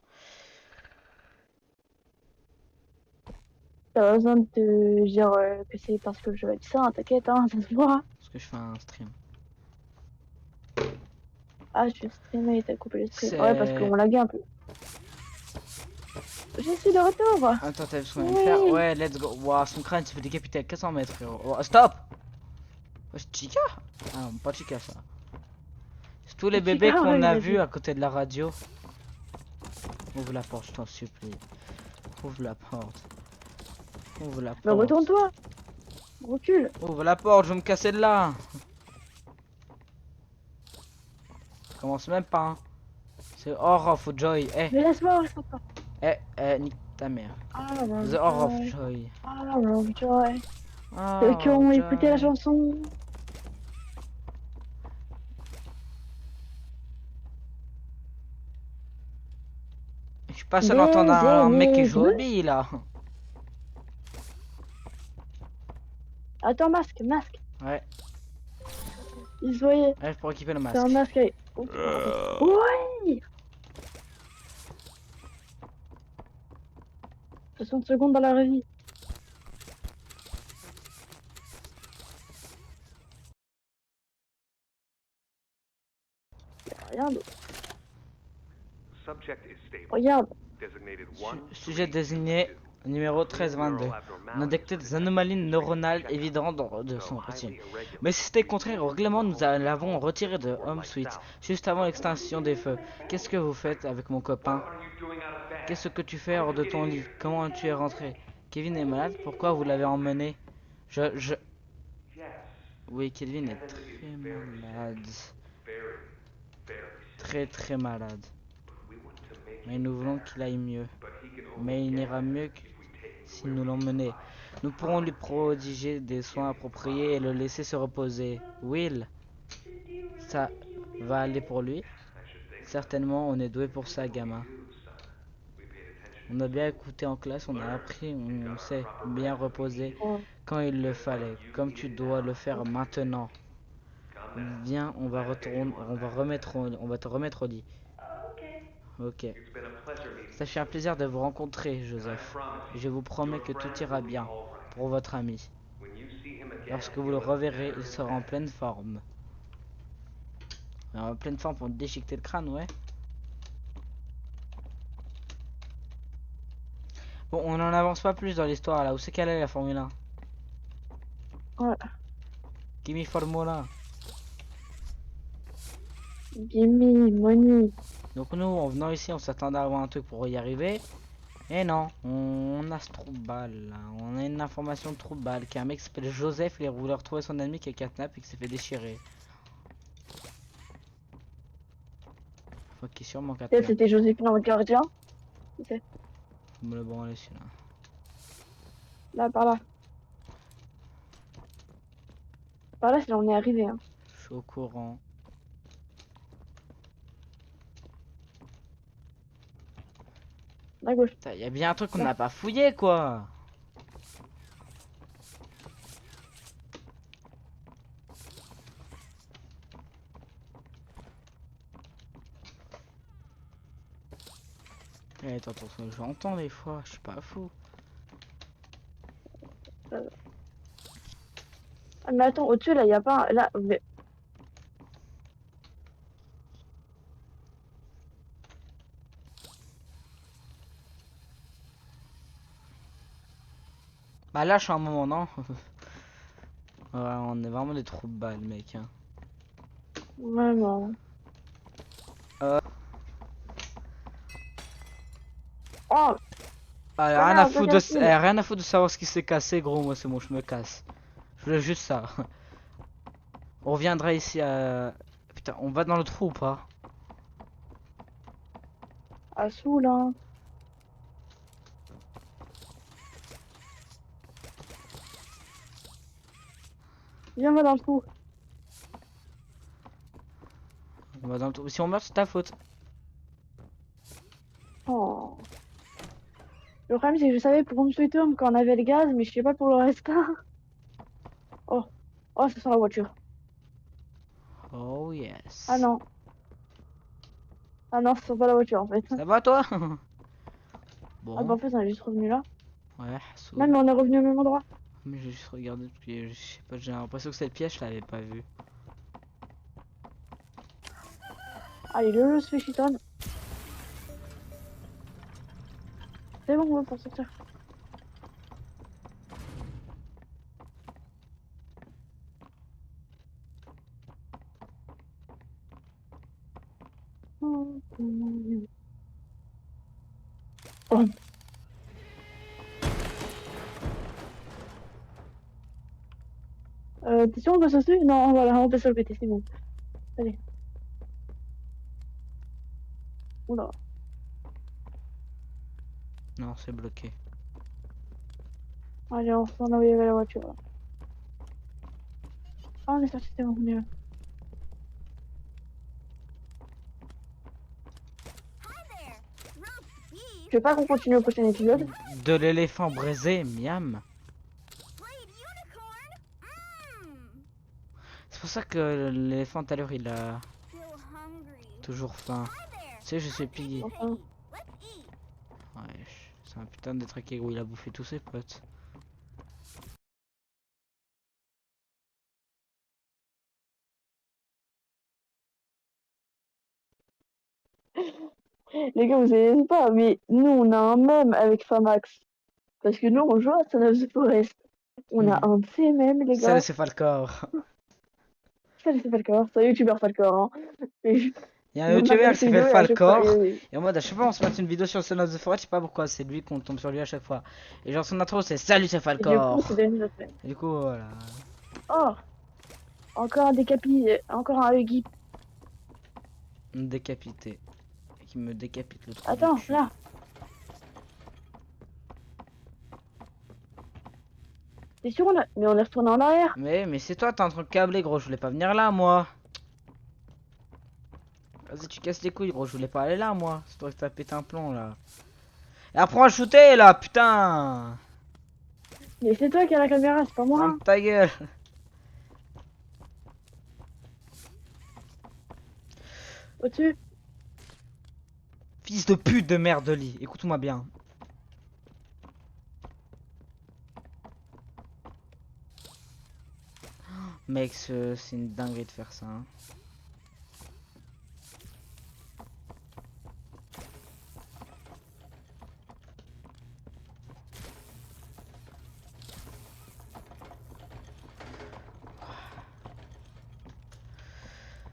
T'as pas besoin de te dire que c'est parce que le jeu a dit ça, hein, t'inquiète, hein, ça se voit. Parce que je fais un stream. Ah, je streamais, t'as coupé le stream. Ouais, parce C'est. qu'on laguait un peu. Je suis de retour. Attends, t'as vu ce qu'on vient de Oui. faire? Ouais, let's go. Waouh, son crâne se fait décapiter à 400 mètres, frérot. Oh, stop! Oh, c'est Chica? Ah non, pas Chica ça. C'est tous les Chica, bébés qu'on ouais, a il a vus dit. à côté de la radio. Ouvre la porte, je t'en supplie. Ouvre la porte. Ouvre la Mais porte. retourne-toi. Recule. Ouvre la porte, je vais me casser de là. Ça commence même pas. Hein. C'est Horror of Joy. Eh, Mais laisse-moi. nique ta mère. Hour of The Horror of Joy. Joy. Hour of Joy. Ceux Horror qui ont of écouté la Joy. chanson. Je suis pas seul à entendre un mec qui joue au énigmes. billes là. Attends, masque. Ouais, Il se voyait. ouais, pour équiper le C'est un masque. masque avec. Oh, ouais. 60 secondes dans la vraie vie. Rien d'autre. Regarde. Sujet désigné numéro 1322. On a détecté des anomalies neuronales évidentes de son rétine. Mais si c'était contraire au règlement, nous l'avons retiré de Home Suite juste avant l'extinction des feux. Qu'est-ce que vous faites avec mon copain? Qu'est-ce que tu fais hors de ton lit? Comment tu es rentré? Kevin est malade? Pourquoi vous l'avez emmené? Je... Oui, Kevin est très malade. Très malade. Mais nous voulons qu'il aille mieux. Mais il n'ira mieux que si nous l'emmenons. Nous pourrons lui prodiguer des soins appropriés et le laisser se reposer. Will, ça va aller pour lui? Certainement, on est doué pour ça, gamin. On a bien écouté en classe, on a appris, on sait bien reposer quand il le fallait, comme tu dois le faire maintenant. Viens, on va te remettre au lit. Ok. Ça fait un plaisir de vous rencontrer, Joseph. Je vous promets que tout ira bien pour votre ami. Lorsque vous le reverrez, il sera en pleine forme. En pleine forme pour déchiqueter le crâne, ouais. Bon, on n'en avance pas plus dans l'histoire là. Où c'est qu'elle est la Formule 1? Ouais. Gimme Formula. Gimme money. Donc nous, en venant ici, on s'attendait à avoir un truc pour y arriver. Et non, on a ce trou de balle là. On a une information de trou de balle qu'un mec qui s'appelle Joseph, il voulait retrouver son ami qui est catnap et qui s'est fait déchirer. Faut qu'il est sûrement catnap. Peut-être c'était Joséphine en gardien. C'est Me le branler celui-là. là, par là. Par là, c'est là on est arrivé. Hein. Je suis au courant. À gauche. Il y a bien un truc qu'on n'a pas fouillé quoi. Eh, attends, j'entends des fois, je suis pas fou. Ah, mais attends, au-dessus, là, il n'y a pas... Là, mais... Bah là, je suis un moment, non? Ouais, on est vraiment des trous de balles, mec. Hein. Vraiment. Euh. Oh, Allez, rien à connard, foutre casse-pied. rien à foutre de savoir ce qui s'est cassé, gros. Moi, c'est bon, je me casse. Je voulais juste ça. On reviendra ici à... Putain, on va dans le trou ou pas? Ah, saoul, hein. Viens, va dans le trou. On va dans le trou. Si on meurt, c'est ta faute. Oh. Le problème, c'est que je savais pour Home Sweet Home quand on avait le gaz, mais je sais pas pour le reste. Oh. Oh, ça sent la voiture. Oh Ah yes. non. Ah non, ça sent pas la voiture en fait. Ça va toi? Ah bah Bon, en fait, on est juste revenu là. ouais, Non, saoul. mais on est revenu au même endroit. Mais j'ai juste regardé parce que je sais pas, j'ai l'impression que cette pièce je l'avais pas vue. Allez, le jeu se fait chiton. C'est bon, on va pour sortir. Oh. T'es sûr on peut sauter? Non, voilà, on peut se le péter, c'est bon. Allez. Oula. Non, c'est bloqué. Allez, on retourne là où il y avait la voiture. Là. Ah, on est sorti, c'est bon, mieux. Je veux pas qu'on continue au prochain épisode. De l'éléphant braisé, miam. C'est pour ça que l'éléphant tout à l'heure il a toujours faim. Tu sais, je suis piggy. Enfin. Ouais, c'est un putain de truc où il a bouffé tous ses potes. Les gars, vous savez pas, mais nous, on a un mème avec Famax. Parce que nous, on joue à Son of the Forest. On a un de ces mèmes, les Ça, gars. c'est pas le corps. Ça, c'est Falcor. C'est un youtubeur Falcor, hein. Et Il y a un il youtubeur regarde qui ses s'appelle vidéos et à chaque fois, Falcor. Et en mode, à chaque fois, on se met une vidéo sur Son of the Forest, je sais pas pourquoi, c'est lui qu'on tombe sur lui à chaque fois. Et genre, son intro, c'est salut, c'est et du coup, c'est Falcor. devenu notre mème. Et du coup, voilà. Oh! Encore un décapi, encore un Huggy. Décapité. Qui me décapite le trou. Attends, du cul. là. T'es sûr, on a... Mais on est retourné en arrière. Mais c'est toi, t'es en train de câbler, gros. Je voulais pas venir là, moi. Vas-y, tu casses les couilles, gros. Je voulais pas aller là, moi. C'est toi que t'as pété un plomb, là. Et apprends à shooter, là, putain. Mais c'est toi qui as la caméra, c'est pas moi. Ferme ta gueule. Au-dessus. Fils de pute de merde de lit. Écoute-moi bien. Mec, c'est une dinguerie de faire ça. Hein.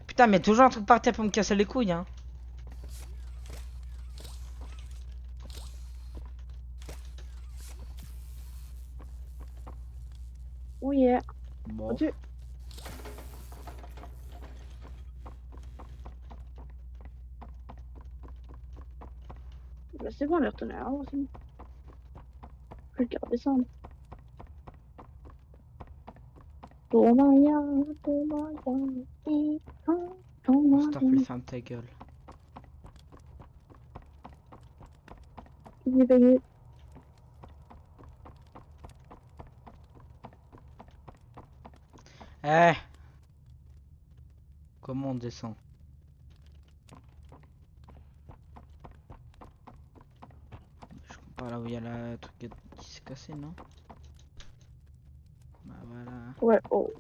Putain, mais toujours un truc par terre pour me casser les couilles, hein. Oh yeah. Bon. Au-dessus. Bah, c'est bon, on est retourné là aussi. Je vais le garder ça. S'il te plaît, ferme ta gueule. Eh. Comment on descend? Je compare là où il y a la truc qui s'est cassé, non? Bah voilà. Ouais, oh.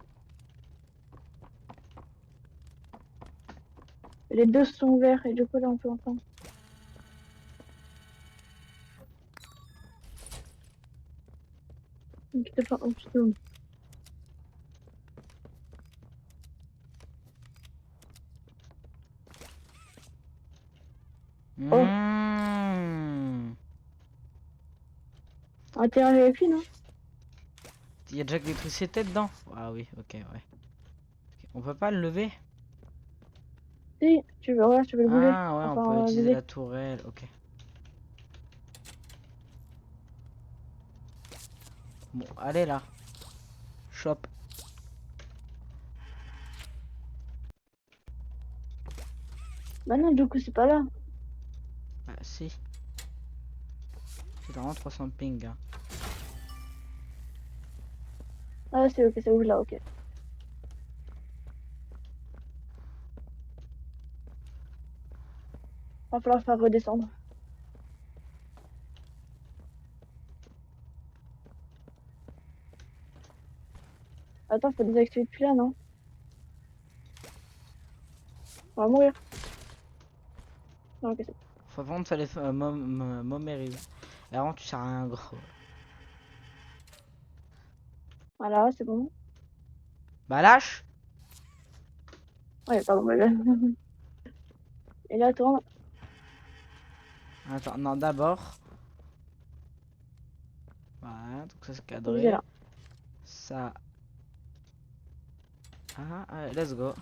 Les deux sont ouverts et du coup là on peut entendre. Putain, pas... oh, putain. Oh. Mmh. Intérêt avec lui, non? Il y a déjà de l'électricité dedans? Ah oui, ok, ouais. Ok, on peut pas le lever? Si, tu veux, ouais, tu veux le bouger. Ah ouais, on peut Enfin, utiliser viser. la tourelle, ok. Bon, allez là. Chop. Bah non, du coup, c'est pas là. Ah si. C'est vraiment 300 ping. Hein. Ah, c'est ok, ça bouge là, ok. Va falloir faire redescendre. Attends, faut désactiver depuis là, non? On va mourir. Non, ok, c'est bon. Faut vraiment fallait momériser. Et avant tu sers à rien gros. Voilà, c'est bon. Bah lâche. Ouais, pardon, mais là... Et là, tourne. Attends, non d'abord. Voilà, donc ça c'est Faut viser cadré. là. Ça. Ah, allez, let's go.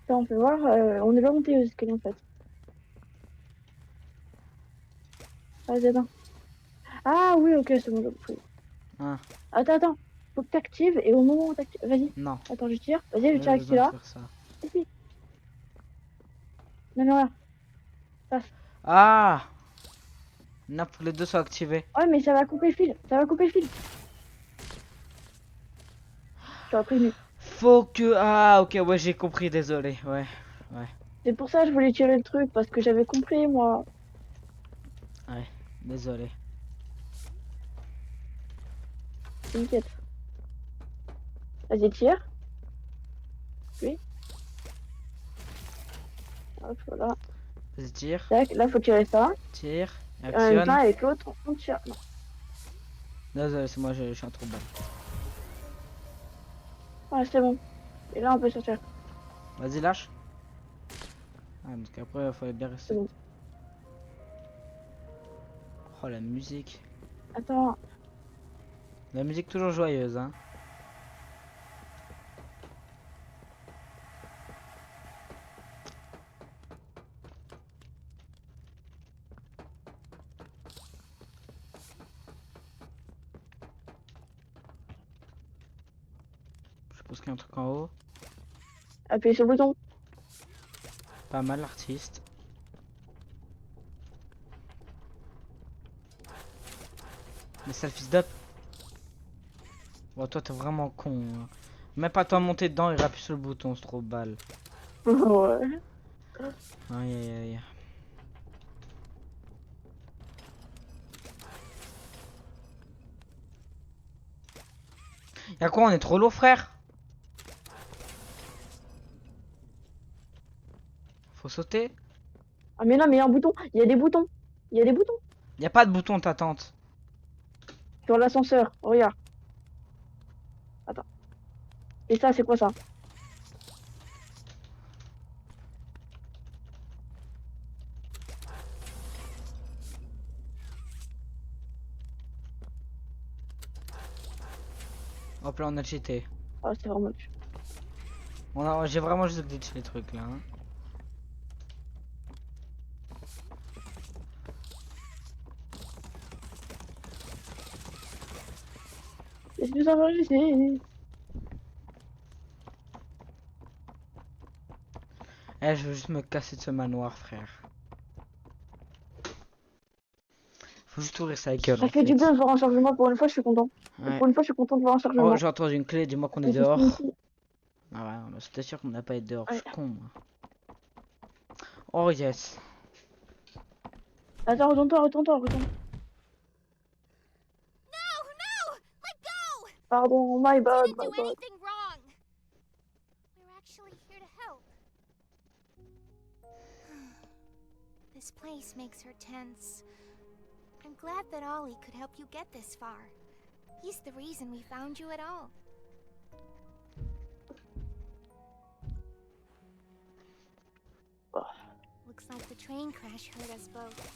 Attends, on peut voir. On est pas monté aux escaliers en fait. Vas-y, attends. Ah oui, ok, c'est bon, j'ai compris. Hein. Attends. Faut que t'actives et au moment où t'actives. Vas-y. Non. Attends, je tire. Vas-y, je J'ai tire avec besoin de celui-là. faire ça. Ici. Non, là. Passe. Ah. Non, pour que les deux soient activés. Ouais, mais ça va couper le fil. Ça va couper le fil. Je t'aurais prévenu. Faut que. Ah, ok, ouais, j'ai compris, désolé. Ouais, ouais, C'est pour ça que je voulais tirer le truc parce que j'avais compris, moi. ouais, désolé. T'inquiète. Vas-y, tire. Oui. Hop, voilà. Vas-y, tire, Tac, là, faut tirer ça. tire, Et en même temps, actionne. avec l'autre, on tire. Non. Désolé, c'est moi, je suis un trop bas. Ouais, c'est bon. Et là, on peut sortir. Vas-y, lâche. Ah, donc après, il fallait bien rester. C'est bon. Oh, la musique. Attends. La musique toujours joyeuse, hein. Je suppose qu'il y a un truc en haut. Appuyez sur le bouton. Pas mal, l'artiste. Mais sale fils d'up. Oh, toi, t'es vraiment con. Hein. Même pas toi monter dedans et appuyer sur le bouton, c'est trop balle. Ouais. Aïe aïe aïe. Y'a quoi, on est trop lourd, frère? Faut sauter? Ah, mais non, mais il y a un bouton. Il y a des boutons. Il y a des boutons. Y'a pas de bouton, ta tante. Sur l'ascenseur. Regarde. Attends. Et ça, c'est quoi ça? Hop là, on a cheaté. Ah, c'est vraiment moche. J'ai vraiment juste glitch les trucs là. Hein. Laisse-nous avoir ici. Eh, je veux juste me casser de ce manoir, frère. Faut juste ouvrir sa gueule. Ça En fait du fait. bien de voir un chargement. Pour une fois, je suis content. Ouais. Pour une fois, je suis content de voir un Oh, chargement. j'ai entendu une clé, dis-moi qu'on est Parce que dehors. ici- Ah ouais, mais c'était sûr qu'on n'a pas été dehors, je Ouais. suis con. Moi. Oh yes. Attends, retourne-toi. Pardon, my bad. Didn't do anything wrong. We're actually here to help. This This place makes her tense. I'm glad that Ollie could help you get this far. He's the reason we found you at all. Looks like the train crash hurt us both.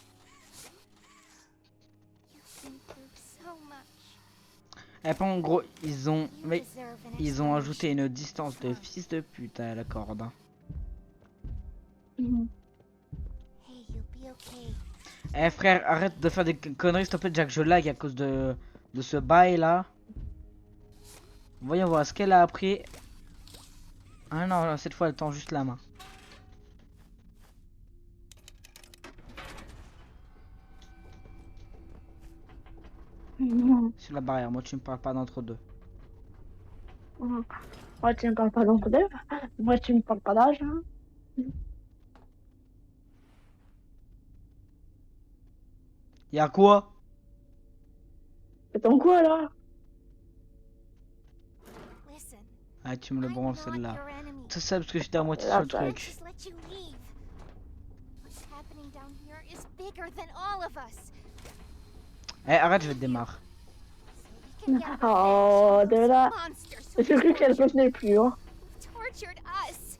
You've been through so much. Et pas en gros, ils ont, You mais deserve an ils ont explanation. ajouté une distance de fils de pute à la corde. Hein. Mhm. Hey, you'll be okay. Eh frère, arrête de faire des conneries, s'il te plaît, Jack, je lag à cause de ce bail là. Voyons voir ce qu'elle a appris. Ah non, cette fois elle tend juste la main. Mhm. Sur la barrière, moi tu me parles pas d'entre deux. Mhm. Moi, tu me parles pas d'entre-deux. Moi, tu me parles pas d'âge. Hein. Y'a quoi? C'est ton quoi, là? Listen, Ah tu me le I'm branles not celle-là. your enemy. Tout ça parce que j'étais à moitié La sur le vache. truc. Just let you leave. What's happening down here is bigger than all of us. Eh arrête, je vais te démarrer. So we can get Oh, revenge on de those là. monsters J'ai who cru qu'elle revenait plus, hein. tortured us.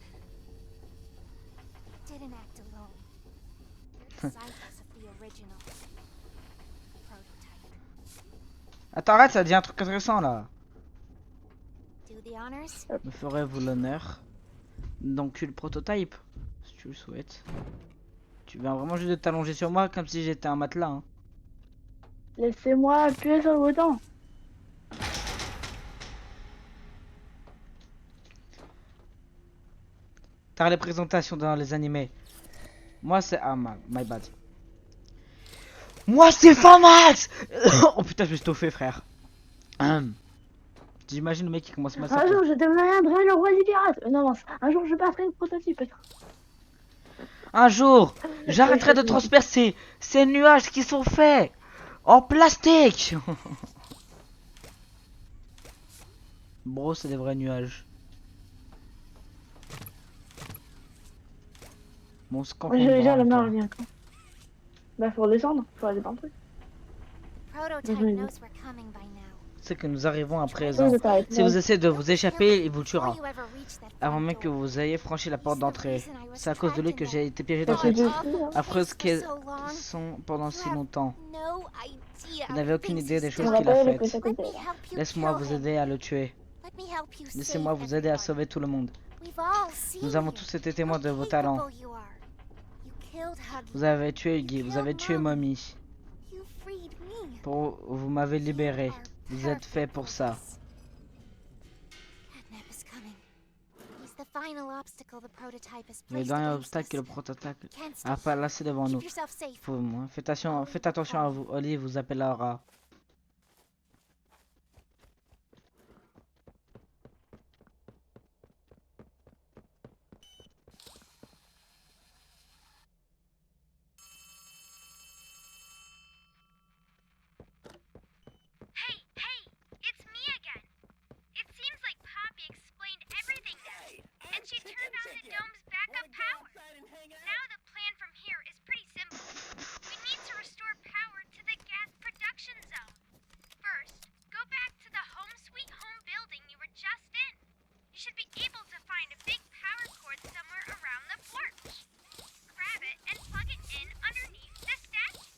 Didn't act alone. They're disciples of the original prototype. Attends, arrête, ça devient un truc intéressant là. Do the honors. Me ferez-vous l'honneur d'enculer le prototype, si tu le souhaites. Tu viens vraiment juste de t'allonger sur moi comme si j'étais un matelas. Hein. Laissez-moi appuyer sur le bouton. T'as les présentations dans les animés. Moi c'est... Ah my bad. Moi c'est Famax. Oh putain, je vais stoffer frère. J'imagine le mec qui commence à Un massacrer. jour, je deviendrai le roi des pirates. Non, non, un jour, je battrai le prototype. Un jour, j'arrêterai de transpercer ces nuages qui sont faits en plastique. Bro, c'est des vrais nuages. Bon, c'est quand Moi, qu'on j'ai déjà branle, le toi. marre, quand. Bah, faut redescendre, faut aller dans le truc. Prototype Mhm. knows we're coming by now. C'est que nous arrivons à présent. Oui, ça va être Si vous bon. essayez de vous échapper, il vous tuera. Before you ever reach that Avant front même que door. vous ayez franchi la porte He's the d'entrée. reason I was C'est à cause de lui trapped que in j'ai that été piégé dans Parce que cette j'ai- awful affreuse place quai for so long. sont pendant si You have longtemps. No idea Vous of n'avez the aucune things idée des he's choses On done. qu'il a rappelle le faites. plus à Let côté. me help you Laisse-moi kill vous him. aider à le tuer. Let me help you Laissez-moi save vous aider à everyone. sauver tout le monde. We've all seen Nous avons you. tous été témoins de How vos talents. capable you are. You killed Huggy. Vous avez tué Iggy, vous avez tué Mommy. You freed me. Vous m'avez libéré. You are Vous êtes fait perfect pour for ça. this. Catnap is coming. He's the final obstacle the prototype has Le placed dernier against obstacle que us. le prototype Can't stay a here. placé devant nous. Keep yourself safe. Pour moi. Faites attention à vous. Oli vous appellera. Hey, it's me again. It seems like Poppy explained everything now, and she turned on the dome's backup power. Now the plan from here is pretty simple. We need to restore power to the gas production zone. First, go back to the Home Sweet Home building you were just in. You should be able to find a big power cord somewhere around the porch. Grab it and plug it in underneath the statue.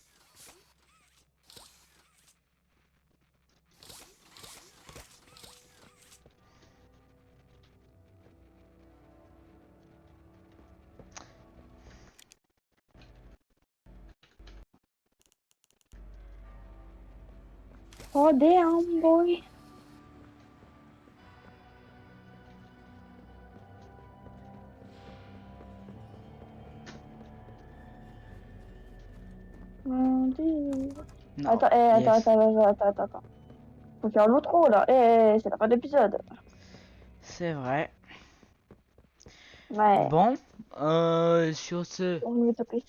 Oh, damn, boy. Mon Dieu. Non. Attends, Yes. attends. Faut faire l'outro, là. C'est la fin de l'épisode. C'est vrai. Ouais. Bon, sur ce, On me taper.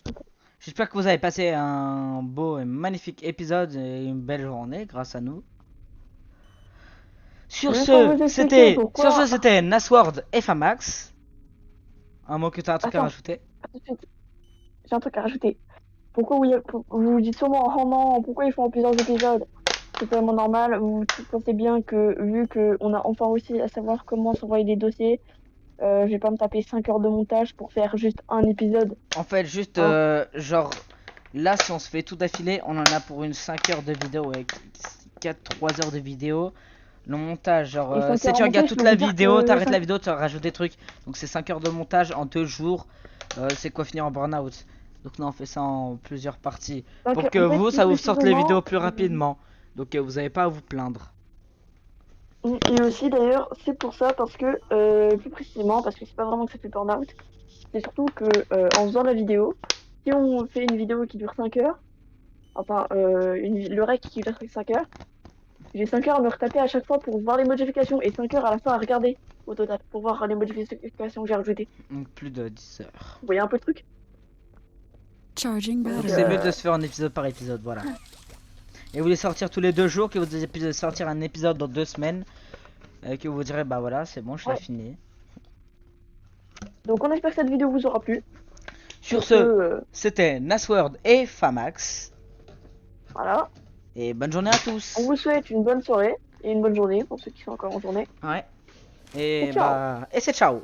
j'espère que vous avez passé un beau et magnifique épisode et une belle journée grâce à nous. Sur Je vais pas vous ce, expliquer pourquoi. c'était Nasword et Famax. Un mot que tu as un truc à Attends. rajouter. À tout de suite. J'ai un truc à rajouter. pourquoi vous vous dites sûrement, oh non, pourquoi ils font en plusieurs épisodes? C'est totalement normal. Vous pensez bien que, vu qu'on a enfin aussi à savoir comment s'envoyer des dossiers, je vais pas me taper 5 heures de montage pour faire juste un épisode. En fait, juste, Hein genre, là, si on se fait tout d'affilée, on en a pour une 5 heures de vidéo avec 3 heures de vidéo. Le montage, genre, Et 5 si heures tu en regardes montage, toute je peux la vous dire vidéo, que t'arrêtes la 5 vidéo, tu rajoutes des trucs. Donc, c'est 5 heures de montage en 2 jours. C'est quoi finir en burn-out. Donc, là, on fait ça en plusieurs parties. Donc, Pour que en fait, vous, plus ça vous sorte les vidéos précisément, plus rapidement. Donc, vous avez pas à vous plaindre. et aussi d'ailleurs, c'est pour ça, parce que, plus précisément, parce que c'est pas vraiment que ça fait burn-out, c'est surtout que en faisant la vidéo, si on fait une vidéo qui dure 5 heures, enfin, le rec qui dure 5 heures, j'ai 5 heures à me retaper à chaque fois pour voir les modifications et 5 heures à la fin à regarder au total pour voir les modifications que j'ai rajoutées. Donc, plus de 10 heures. Vous voyez un peu le truc? Charging Donc, battery. c'est mieux de se faire un épisode par épisode, voilà. Et vous les sortir tous les 2 jours, que vous allez sortir un épisode dans 2 semaines. Que vous direz, bah voilà, c'est bon, je l'ai Ouais. fini. Donc on espère que cette vidéo vous aura plu. Sur ce, euh, c'était Nasword et Famax. voilà. Et bonne journée à tous. On vous souhaite une bonne soirée et une bonne journée pour ceux qui sont encore en journée. Ouais. Et Et ciao. bah, et c'est ciao.